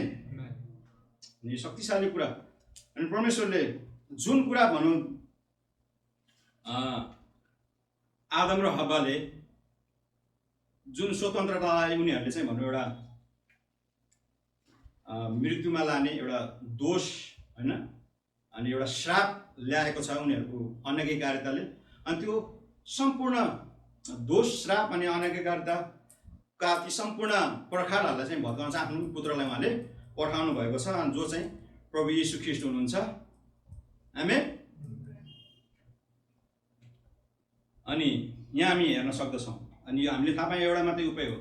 [SPEAKER 1] यो शक्तिशाली कुरा। अनि परमेश्वरले जुन कुरा भनौँ आदम र हव्वाले जुन स्वतन्त्रतालाई उनीहरूले चाहिँ भनौँ एउटा मृत्युमा लाने एउटा दोष होइन अनि एउटा श्राप ल्याएको छ उनीहरूको अनैतिककारिताले। अनि त्यो सम्पूर्ण दोष श्राप अनि अनैतिककारिताका ती सम्पूर्ण पर्खालहरूलाई चाहिँ भत्काउन चाहिँ आफ्नो पुत्रलाई उहाँले पठाउनु भएको छ, जो चाहिँ प्रभु येशू ख्रीष्ट हुनुहुन्छ। आमेन। अनि यहाँ हामी हेर्न सक्दछौँ। अनि यो हामीले थाहा पाए एउटा मात्रै उपाय हो।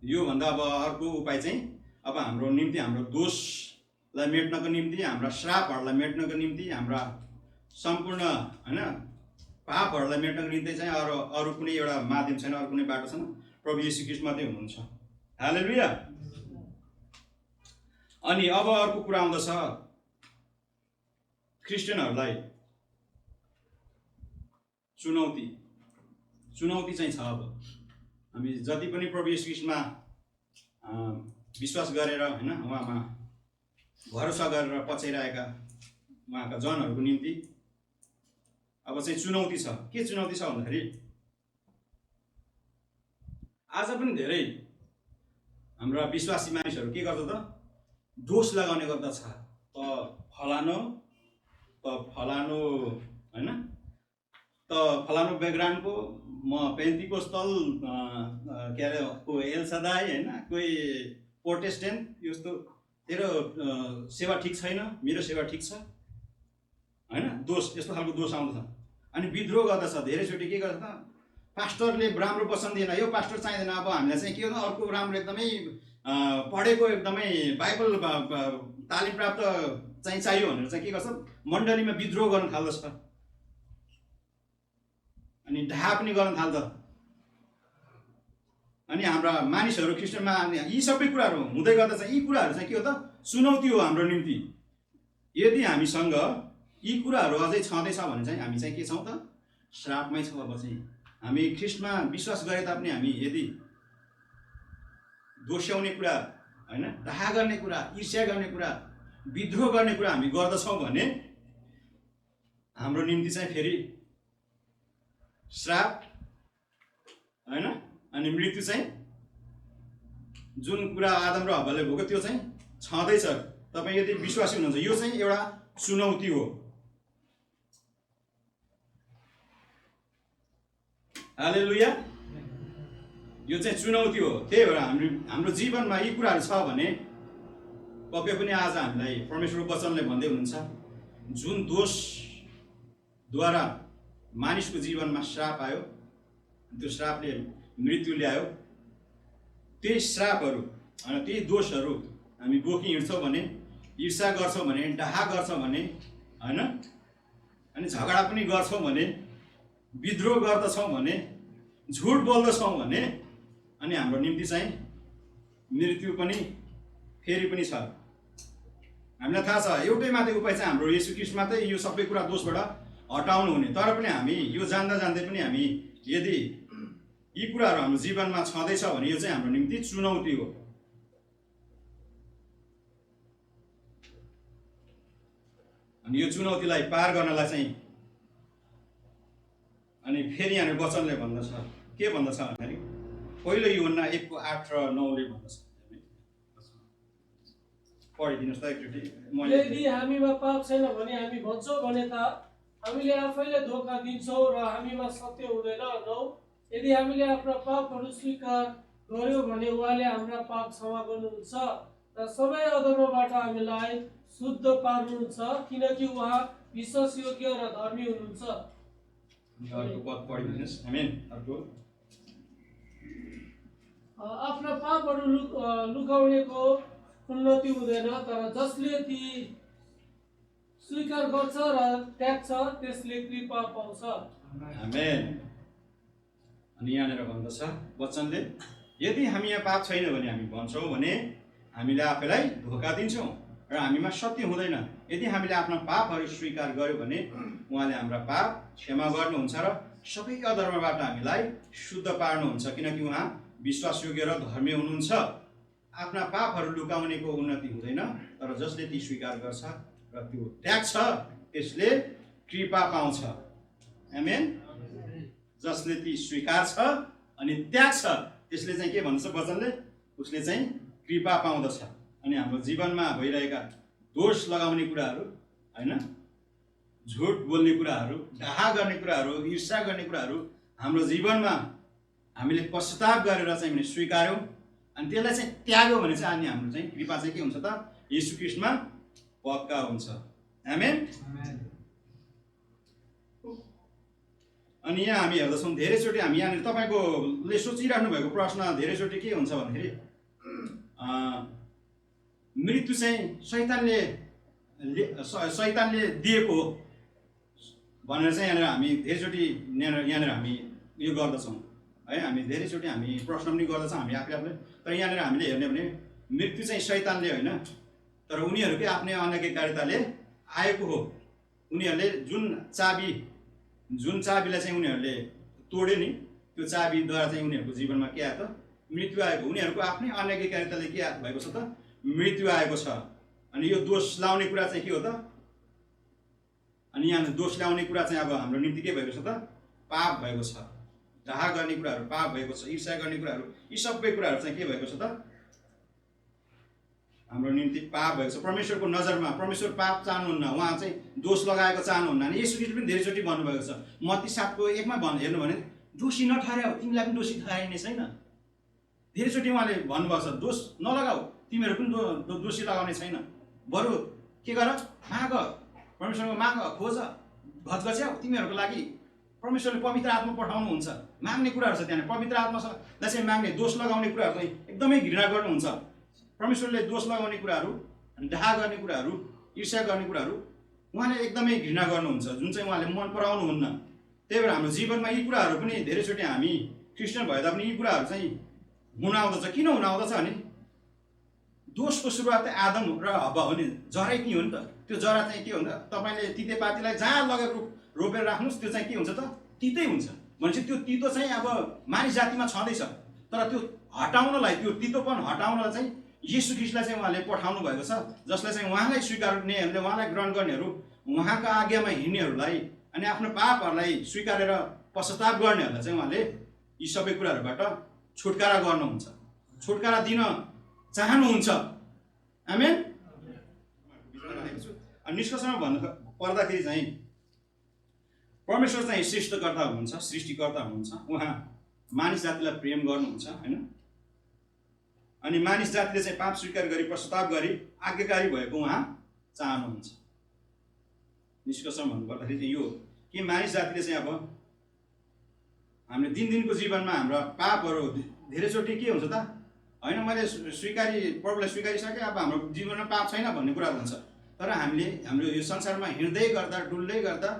[SPEAKER 1] योभन्दा अब अर्को उपाय चाहिँ अब हाम्रो निम्ति हाम्रो दोषलाई मेट्नको निम्ति, हाम्रा श्रापहरूलाई मेट्नको निम्ति, हाम्रा सम्पूर्ण होइन पापहरूलाई मेट्नको निम्ति चाहिँ अरू कुनै एउटा माध्यम छैन, अरू कुनै बाटो छैन। प्रभु येशू ख्रीष्ट मात्रै हुनुहुन्छ। हालेलुया। अनि अब अर्को कुरा आउँदछ क्रिस्चियनहरूलाई चुनौती चाहिँ छ। अब हामी जति पनि प्रभु येशू ख्रीष्टमा विश्वास गरेर होइन उहाँमा भरोसा गरेर पछ्याइरहेका उहाँका जनहरूको निम्ति अब चाहिँ चुनौती छ। के चुनौती छ भन्दाखेरि आज पनि धेरै हाम्रा विश्वासी मानिसहरू के गर्छ त दोष लगाउने गर्दछ। त फलानो होइन त फलानो ब्याकग्राउन्डको म पेन्टिकोस्टल के अरे को एल्सादाई होइन कोही प्रोटेस्टेन्ट यस्तो तेरो सेवा ठिक छैन, मेरो सेवा ठिक छ होइन दोष यस्तो खालको दोष आउँदछ। अनि विद्रोह गर्दछ। धेरैचोटि के गर्छ त पास्टरले राम्रो वचन दिएन, यो पास्टर चाहिँदैन, अब हामीलाई चाहिँ के हो अर्को राम्रो एकदमै पढेको एकदमै बाइबल तालिम प्राप्त चाहिँ चाहियो भनेर चाहिँ के गर्छ मण्डलीमा विद्रोह गर्न थाल्दछ। अनि ढा पनि गर्न थाल्छ। अनि हाम्रा मानिसहरू ख्रिस्टियनमा यी सबै कुराहरू हुँदै गर्दा चाहिँ यी कुराहरू चाहिँ के हो त चुनौती हो हाम्रो निम्ति। यदि हामीसँग यी कुराहरू अझै छँदैछ भने चाहिँ हामी चाहिँ के छौँ त श्रापमै छौँ। अब चाहिँ हामी ख्रिस्टमा विश्वास गरे तापनि हामी यदि दोस्याउने कुरा होइन डाहा गर्ने कुरा, ईर्ष्या गर्ने कुरा, विद्रोह गर्ने कुरा हामी गर्दछौँ भने हाम्रो निम्ति चाहिँ फेरि श्राप होइन अनि मृत्यु चाहिँ जुन कुरा आदम र हव्वाले भोग्यो त्यो चाहिँ छँदैछ। तपाईँ यदि विश्वासी हुनुहुन्छ यो चाहिँ एउटा चुनौती हो। हालेलुया। यो चाहिँ चुनौती हो। त्यही भएर हाम्रो जीवनमा यी कुराहरू छ भने पक्कै पनि आज हामीलाई परमेश्वरको वचनले भन्दै हुनुहुन्छ जुन दोषद्वारा मानिसको जीवनमा श्राप आयो, त्यो श्रापले मृत्यु ल्यायो, त्यही श्रापहरू अनि त्यही दोषहरू हामी बोकी हिँड्छौँ भने, ईर्ष्या गर्छौँ भने, डाहा गर्छौँ भने होइन अनि झगडा पनि गर्छौँ भने, विद्रोह गर्दछौँ भने, झुट बोल्दछौँ भने अनि हाम्रो निम्ति चाहिँ मृत्यु पनि फेरि पनि छ। हामीलाई थाहा छ एउटै मात्रै उपाय चाहिँ हाम्रो येशू ख्रीष्ट मात्रै यो सबै कुरा दोषबाट हटाउनु हुने। तर पनि हामी यो जान्दा जान्दै पनि हामी यदि यी कुराहरू हाम्रो जीवनमा छँदैछ भने यो चाहिँ हाम्रो निम्ति चुनौती हो। अनि यो चुनौतीलाई पार गर्नलाई चाहिँ अनि फेरि यहाँ वचनले भन्दछ के भन्दछ भन्दाखेरि पहिलो यूहन्ना 1:8-9 भन्दछ। पढिदिनुहोस् त एकचोटि।
[SPEAKER 3] यदि हामीमा पाप छैन भने हामी भन्छौँ भने त हामीले आफैले धोका दिन्छौँ र हामीमा सत्य हुँदैन। यदि हामीले आफ्ना पापहरू स्वीकार गर्यौँ भने उहाँले हाम्रा पाप क्षमा गर्नुहुन्छ र सबै अधर्मबाट हामीलाई शुद्ध पार्नुहुन्छ, किनकि उहाँ विश्वासयोग्य र धर्मी हुनुहुन्छ।
[SPEAKER 1] अर्को पद पढिदिनुहोस्। आमेन। अर्को
[SPEAKER 3] आफ्ना पापहरू लुकाउनेको उन्नति हुँदैन, तर जसले ती स्वीकार गर्छ र त्याग्छ त्यसले कृपा पाउँछ।
[SPEAKER 1] आमेन। अनि यहाँनिर भन्दछ वचनले यदि हामी यहाँ पाप छैन भने हामी भन्छौँ भने हामीले आफैलाई धोका दिन्छौँ र हामीमा सत्य हुँदैन। यदि हामीले आफ्ना पापहरू स्वीकार गर्यो भने उहाँले हाम्रा पाप क्षमा गर्नुहुन्छ र सबै अधर्मबाट हामीलाई शुद्ध पार्नुहुन्छ, किनकि उहाँ विश्वासयोग्य र धर्मी हुनुहुन्छ। आफ्ना पापहरू लुकाउनेको उन्नति हुँदैन, तर जसले ती स्वीकार गर्छ र त्यो त्याग्छ त्यसले कृपा पाउँछ। आमेन। जसले ती स्वीकार छ अनि त्याग्छ त्यसले चाहिँ के भन्छ वचनले, उसले चाहिँ कृपा पाउँदछ। अनि हाम्रो जीवनमा भइरहेका दोष लगाउने कुराहरू हैन, झुट बोल्ने कुराहरू, डाहा गर्ने कुराहरू, ईर्ष्या गर्ने कुराहरू हाम्रो जीवनमा हामीले पश्चाताप गरेर चाहिँ भने स्वीकार्यौँ अनि त्यसलाई चाहिँ त्याग्यो भने चाहिँ अनि हाम्रो चाहिँ कृपा चाहिँ के हुन्छ त, येशू ख्रीष्टमा पक्का हुन्छ। आमेन। अनि यहाँ हामी हेर्दछौँ धेरैचोटि हामी यहाँनिर तपाईँकोले सोचिराख्नु भएको प्रश्न धेरैचोटि के हुन्छ भन्दाखेरि मृत्यु चाहिँ शैतानले दिएको हो भनेर चाहिँ यहाँनिर हामी धेरैचोटि यहाँनिर हामी यो गर्दछौँ है। हामी धेरैचोटि हामी प्रश्न पनि गर्दछौँ हामी आफूले। तर यहाँनिर हामीले हेर्ने भने मृत्यु चाहिँ शैतानले होइन, तर उनीहरूकै आफ्नै अनैतिककारिताले आएको हो। उनीहरूले जुन चाबीलाई चाहिँ उनीहरूले तोड्यो नि, त्यो चाबीद्वारा चाहिँ उनीहरूको जीवनमा के आयो त, मृत्यु आएको। उनीहरूको आफ्नै अनैतिककारिताले के भएको छ त, मृत्यु आएको छ। अनि यो दोष लाउने कुरा चाहिँ के हो त, अनि यहाँ दोष ल्याउने कुरा चाहिँ अब हाम्रो निम्ति के भएको छ त, पाप भएको छ। डाहा गर्ने कुराहरू पाप भएको छ, ईर्ष्या गर्ने कुराहरू, यी सबै कुराहरू चाहिँ के भएको छ त, हाम्रो निम्ति पाप भएको छ। परमेश्वरको नजरमा परमेश्वर पाप चाहनुहुन्न, उहाँ चाहिँ दोष लगाएको चाहनुहुन्न। अनि येशू ख्रीष्टले पनि धेरैचोटि भन्नुभएको छ, मत्ती 7:1 हेर्नु भने दोषी नठहर्याऊ, तिमीलाई पनि दोषी ठहराइने छैन। धेरैचोटि उहाँले भन्नुभएको छ, दोष नलगाऊ, तिमीहरू पनि दोषी लगाउने छैन। बरु के गर, माग, परमेश्वरको माग, खोज, घचघच्याउ। तिमीहरूको लागि परमेश्वरले पवित्र आत्मा पठाउनुहुन्छ। माग्ने कुराहरू छ त्यहाँ, पवित्र आत्मालाई चाहिँ माग्ने, दोष लगाउने कुराहरू चाहिँ एकदमै घृणा गर्नुहुन्छ। परमेश्वरले दोष लगाउने कुराहरू, डाहा गर्ने कुराहरू, ईर्ष्या गर्ने कुराहरू उहाँले एकदमै घृणा गर्नुहुन्छ, जुन चाहिँ उहाँले मन पराउनुहुन्न। त्यही भएर हाम्रो जीवनमा यी कुराहरू पनि धेरैचोटि हामी क्रिस्चियन भए तापनि यी कुराहरू चाहिँ हुन आउँदछ। किन हुन आउँदछ भने दोषको सुरुवात चाहिँ आदम र हव्वा हो नि, जरै के हो नि त। त्यो जरा चाहिँ के हुन्छ, तपाईँले तितेपातीलाई जहाँ लगेर रोपेर राख्नुहोस्, त्यो चाहिँ के हुन्छ त, तितै हुन्छ। भनेपछि त्यो तितो चाहिँ अब मानिस जातिमा छँदैछ, तर त्यो हटाउनलाई, त्यो तितोपन हटाउनलाई चाहिँ येशू ख्रीष्टलाई चाहिँ उहाँले पठाउनु भएको छ, जसलाई चाहिँ उहाँलाई स्वीकार गर्नेहरूले, उहाँलाई ग्रहण गर्नेहरू, उहाँका आज्ञामा हिँड्नेहरूलाई अनि आफ्नो पापहरूलाई स्वीकारेर पश्चाताप गर्नेहरूलाई चाहिँ उहाँले यी सबै कुराहरूबाट छुटकारा गर्नुहुन्छ, छुटकारा दिन चाहनुहुन्छ। आमेन। निष्कर्षमा भन्नु पर्दाखेरि चाहिँ परमेश्वर चाहिँ सृष्टिकर्ता हुनुहुन्छ, सृष्टिकर्ता हुनुहुन्छ। उहाँ मानिस जातिलाई प्रेम गर्नुहुन्छ होइन। अनि मानिस जातिले चाहिँ पाप स्वीकार गरी पश्चाताप गरी आज्ञाकारी भएको उहाँ चाहनुहुन्छ। निष्कर्षमा भन्नुपर्दाखेरि चाहिँ यो कि मानिस जातिले चाहिँ अब हामीले दिनदिनको जीवनमा हाम्रा पापहरू धेरैचोटि के हुन्छ त, होइन मैले प्रभुलाई स्वीकारिसकेँ, अब हाम्रो जीवनमा पाप छैन भन्ने कुरा हुन्छ। तर हामीले हाम्रो यो संसारमा हिँड्दै गर्दा, डुल्दै गर्दा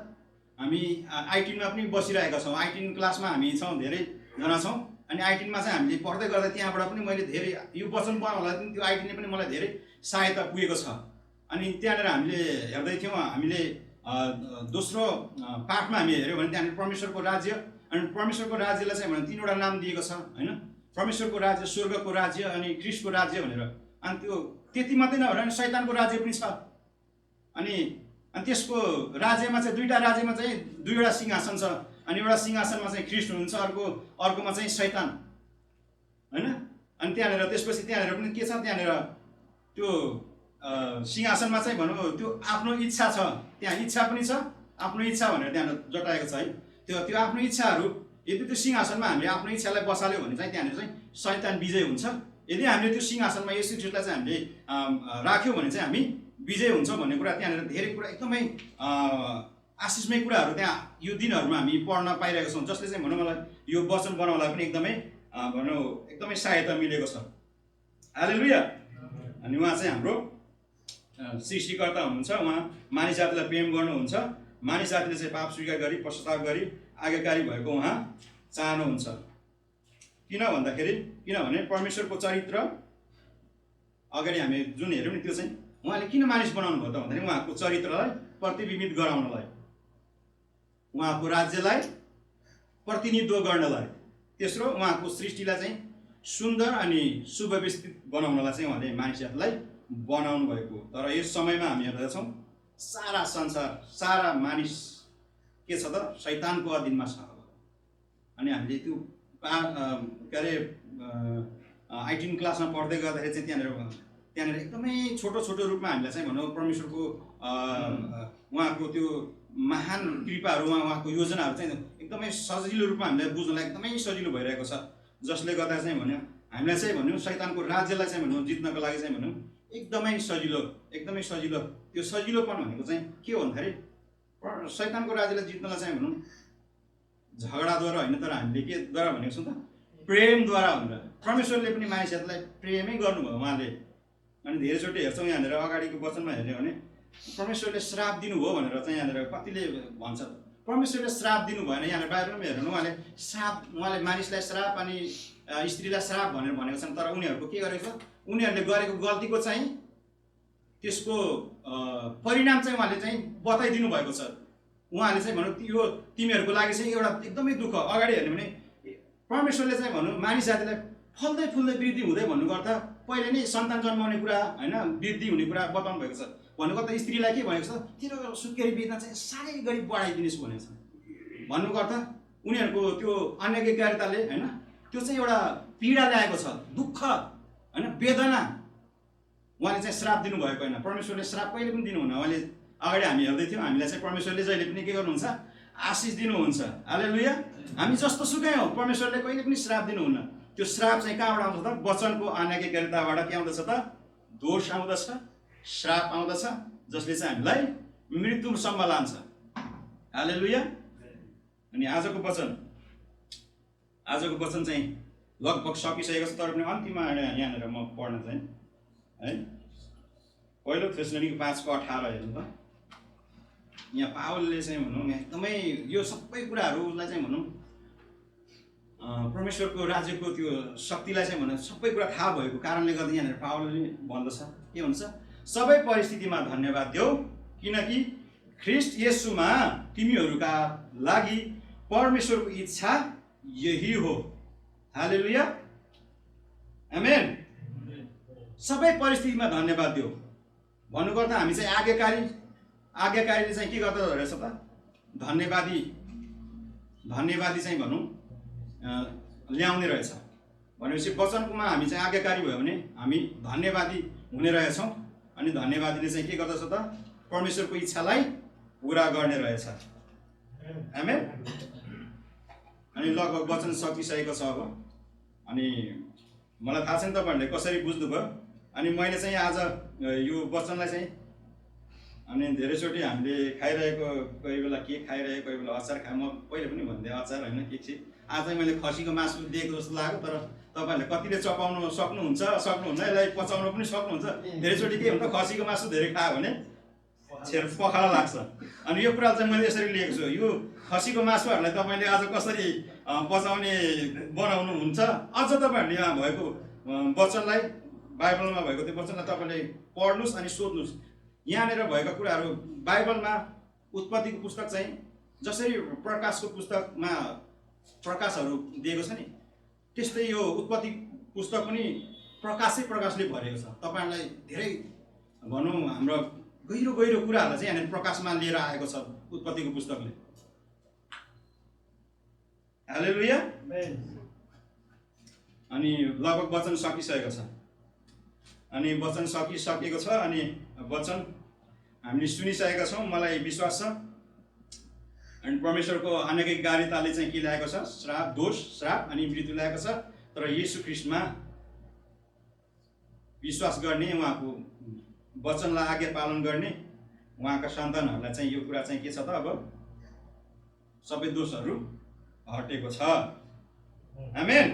[SPEAKER 1] हामी I-10 पनि बसिरहेका छौँ। I-10 क्लासमा हामी छौँ, धेरैजना छौँ। अनि I-10 चाहिँ हामीले पढ्दै गर्दा त्यहाँबाट पनि मैले धेरै यो वचन बनाउँदा पनि त्यो I-10 पनि मलाई धेरै सहायता पुगेको छ। अनि त्यहाँनिर हामीले हेर्दै थियौँ, हामीले दोस्रो पाठमा हामी हेऱ्यौँ भने त्यहाँनिर परमेश्वरको राज्य, अनि परमेश्वरको राज्यलाई चाहिँ भने 3वटा नाम दिएको छ होइन। परमेश्वरको राज्य, स्वर्गको राज्य अनि ख्रीष्टको राज्य भनेर। अनि त्यो त्यति मात्रै नभएर शैतानको राज्य पनि छ। अनि त्यसको राज्यमा चाहिँ 2वटा राज्यमा चाहिँ 2वटा सिंहासन छ। अनि एउटा सिंहासनमा चाहिँ ख्रीष्ट हुनुहुन्छ, अर्कोमा चाहिँ शैतान होइन। अनि त्यहाँनिर त्यसपछि त्यहाँनिर पनि के छ, त्यहाँनिर त्यो सिंहासनमा चाहिँ भनौँ त्यो आफ्नो इच्छा छ, त्यहाँ इच्छा पनि छ, आफ्नो इच्छा भनेर त्यहाँ जटाएको छ है। त्यो आफ्नो इच्छाहरू, यदि त्यो सिंहासनमा हामीले आफ्नो इच्छालाई बसाल्यो भने चाहिँ त्यहाँनिर चाहिँ शैतान विजय हुन्छ। यदि हामीले त्यो सिंहासनमा येशू ख्रीष्टलाई चाहिँ हामीले राख्यौँ भने चाहिँ हामी विजय हुन्छ भन्ने कुरा त्यहाँनिर धेरै कुरा एकदमै आशिषमय कुराहरू त्यहाँ यो दिनहरूमा हामी पढ्न पाइरहेका छौँ, जसले चाहिँ भनौँ मलाई यो वचन बनाउनलाई पनि एकदमै भनौँ एकदमै सहायता मिलेको छ। हालेलुया। अनि उहाँ चाहिँ हाम्रो सृष्टिकर्ता हुनुहुन्छ। उहाँ मानिस जातिलाई प्रेम गर्नुहुन्छ। मानिस जातिले चाहिँ पाप स्वीकार गरी पश्चाताप गरी आज्ञाकारी भएको उहाँ चाहनुहुन्छ। किन भन्दाखेरि, किनभने परमेश्वरको चरित्र अगाडि हामी जुन हेऱ्यौँ नि, त्यो चाहिँ उहाँले किन मानिस बनाउनु भयो त भन्दाखेरि उहाँको चरित्रलाई प्रतिबिम्बित गराउनलाई, उहाँको राज्यलाई प्रतिनिधित्व गर्नलाई। तेस्रो उहाँको सृष्टिलाई चाहिँ सुन्दर अनि सुव्यवस्थित बनाउनलाई चाहिँ उहाँले मानिसहरूलाई बनाउनु भएको। तर यस समयमा हामी हेर्दछौँ सारा संसार सारा मानिस के छ त शैतानको अधीनमा छ। अनि हामीले त्यो के अरे 18 क्लासमा पढ्दै गर्दाखेरि चाहिँ त्यहाँनिर एकदमै छोटो छोटो रूपमा हामीलाई चाहिँ भनौँ परमेश्वरको उहाँको त्यो महान कृपाहरू उहाँको योजनाहरू चाहिँ एकदमै सजिलो रूपमा हामीलाई बुझ्नलाई एकदमै सजिलो भइरहेको छ। जसले गर्दा चाहिँ भन्यो हामीलाई चाहिँ भन्यो शैतानको राज्यलाई चाहिँ भन्यो जित्नको लागि चाहिँ भन्यो एकदमै सजिलो। त्यो सजिलोपन भनेको चाहिँ के हो भन्दाखेरि शैतानको राज्यलाई जित्नलाई चाहिँ भनौँ झगडाद्वारा होइन, तर हामीले के द्वारा भनेको छौँ त प्रेमद्वारा भनेर। परमेश्वरले पनि मानिसहरूलाई प्रेमै गर्नुभयो उहाँले। अनि धेरैचोटि हेर्छौँ यहाँनिर अगाडिको वचनमा हेर्ने भने परमेश्वरले श्राप दिनुभयो भनेर चाहिँ यहाँनिर कतिले भन्छ। परमेश्वरले श्राप दिनु भएन। यहाँनिर बाइबलमा हेर्नु उहाँले मानिसलाई श्राप अनि स्त्रीलाई श्राप भनेर भनेको छन्। तर उनीहरूको के गरेको छ, उनीहरूले गरेको गल्तीको चाहिँ त्यसको परिणाम चाहिँ उहाँले चाहिँ बताइदिनु भएको छ। उहाँले चाहिँ भनौँ यो तिमीहरूको लागि चाहिँ एउटा एकदमै दुःख। अगाडि हेर्ने भने परमेश्वरले चाहिँ भनौँ मानिस जातिलाई फल्दै फुल्दै वृद्धि हुँदै भन्नुको अर्थ पहिले नै सन्तान जन्माउने कुरा होइन, वृद्धि हुने कुरा बताउनु भएको छ। भन्नुको अर्थ स्त्रीलाई के भनेको छ, तेरो सुत्केरी बित्न चाहिँ साह्रै गरी बढाइदिनुहोस् भनेको छ। भन्नुको अर्थ उनीहरूको त्यो अनैतिकताले होइन त्यो चाहिँ एउटा पीडा ल्याएको छ, दुःख होइन, वेदना। उहाँले चाहिँ श्राप दिनुभएको होइन। परमेश्वरले श्राप कहिले पनि दिनुहुन्न। उहाँले अगाडि हामी हेर्दै थियौँ, हामीलाई चाहिँ परमेश्वरले जहिले पनि के गर्नुहुन्छ, आशिष दिनुहुन्छ। हालेलुया। हामी जस्तो सुकै हौ परमेश्वरले कहिले पनि श्राप दिनुहुन्न। त्यो श्राप चाहिँ कहाँबाट आउँछ त, वचनको अनाज्ञाकारिताबाट के आउँदछ त, दोष आउँदछ, श्राप आउँदछ, जसले चाहिँ हामीलाई मृत्युसम्म लान्छ। हालेलुया। अनि आजको वचन चाहिँ लगभग सकिसकेको छ, तर पनि अन्तिममा यहाँनिर म पढ्न चाहिँ है पहिलो थेसलोनिके 5:18 हेर्नु त। यहाँ पावलले चाहिँ भनौँ एकदमै यो सबै कुराहरूलाई चाहिँ भनौँ परमेश्वरको राज्यको त्यो शक्तिलाई चाहिँ भनौँ सबै कुरा थाहा भएको कारणले गर्दा यहाँनिर पावलले भन्दछ के भन्छ, सबै परिस्थितिमा धन्यवाद देऊ किनकि ख्रीष्ट येशूमा तिमीहरूका लागि परमेश्वरको इच्छा यही हो। हालेलुया। आमेन। सबै परिस्थितिमा धन्यवाद देऊ भन्नुको अर्थ हामी चाहिँ आज्ञाकारीले चाहिँ के गर्दो रहेछ त, धन्यवादी चाहिँ भनौँ ल्याउने रहेछ। भनेपछि वचनकोमा हामी चाहिँ आज्ञाकारी भयो भने हामी धन्यवादी हुने रहेछौँ। अनि धन्यवादीले चाहिँ के गर्दछ त, परमेश्वरको इच्छालाई पुरा गर्ने रहेछ। आमेन। अनि लगभग वचन सकिसकेको छ अब। अनि मलाई थाहा छैन तपाईँहरूले कसरी बुझ्नुभयो। अनि मैले चाहिँ आज यो वचनलाई चाहिँ अनि धेरैचोटि हामीले खाइरहेको, कोही बेला के खाइरहेको, कोही बेला अचार म पहिले पनि भन्थेँ अचार होइन के चाहिँ। आज चाहिँ मैले खसीको मासु दिएको जस्तो लाग्यो, तर तपाईँहरूले कतिले चपाउनु सक्नुहुन्न, यसलाई पचाउनु पनि सक्नुहुन्छ। धेरैचोटि के हुन्छ, खसीको मासु धेरै खायो भने पखाला लाग्छ। अनि यो कुरा चाहिँ मैले यसरी लिएको छु, यो खसीको मासुहरूलाई तपाईँले आज कसरी पचाउने बनाउनु हुन्छ, अझ तपाईँहरूले यहाँ भएको वचनलाई, बाइबलमा भएको त्यो वचनलाई तपाईँले पढ्नुहोस् अनि सोध्नुहोस्। यहाँनिर भएका कुराहरू बाइबलमा उत्पत्तिको पुस्तक चाहिँ जसरी प्रकाशको पुस्तकमा प्रकाशहरू दिएको छ नि, त्यस्तै यो उत्पत्ति पुस्तक पनि प्रकाशले भरेको छ। तपाईँहरूलाई धेरै भनौँ हाम्रो गहिरो कुराहरूलाई चाहिँ यहाँनिर प्रकाशमा लिएर आएको छ उत्पत्तिको पुस्तकले। हालेलुया। अनि लगभग वचन सकिसकेको छ। अनि वचन सकिसकेको छ। अनि वचन हामीले सुनिसकेका छौँ, मलाई विश्वास छ। अनि परमेश्वरको अनैतिकताले चाहिँ के ल्याएको छ, श्राप अनि मृत्यु ल्याएको छ। तर येशू ख्रीष्टमा विश्वास गर्ने, उहाँको वचनलाई आज्ञा पालन गर्ने उहाँका सन्तानहरूलाई चाहिँ यो कुरा चाहिँ के छ त, अब सबै दोषहरू हटेको छ। आमेन।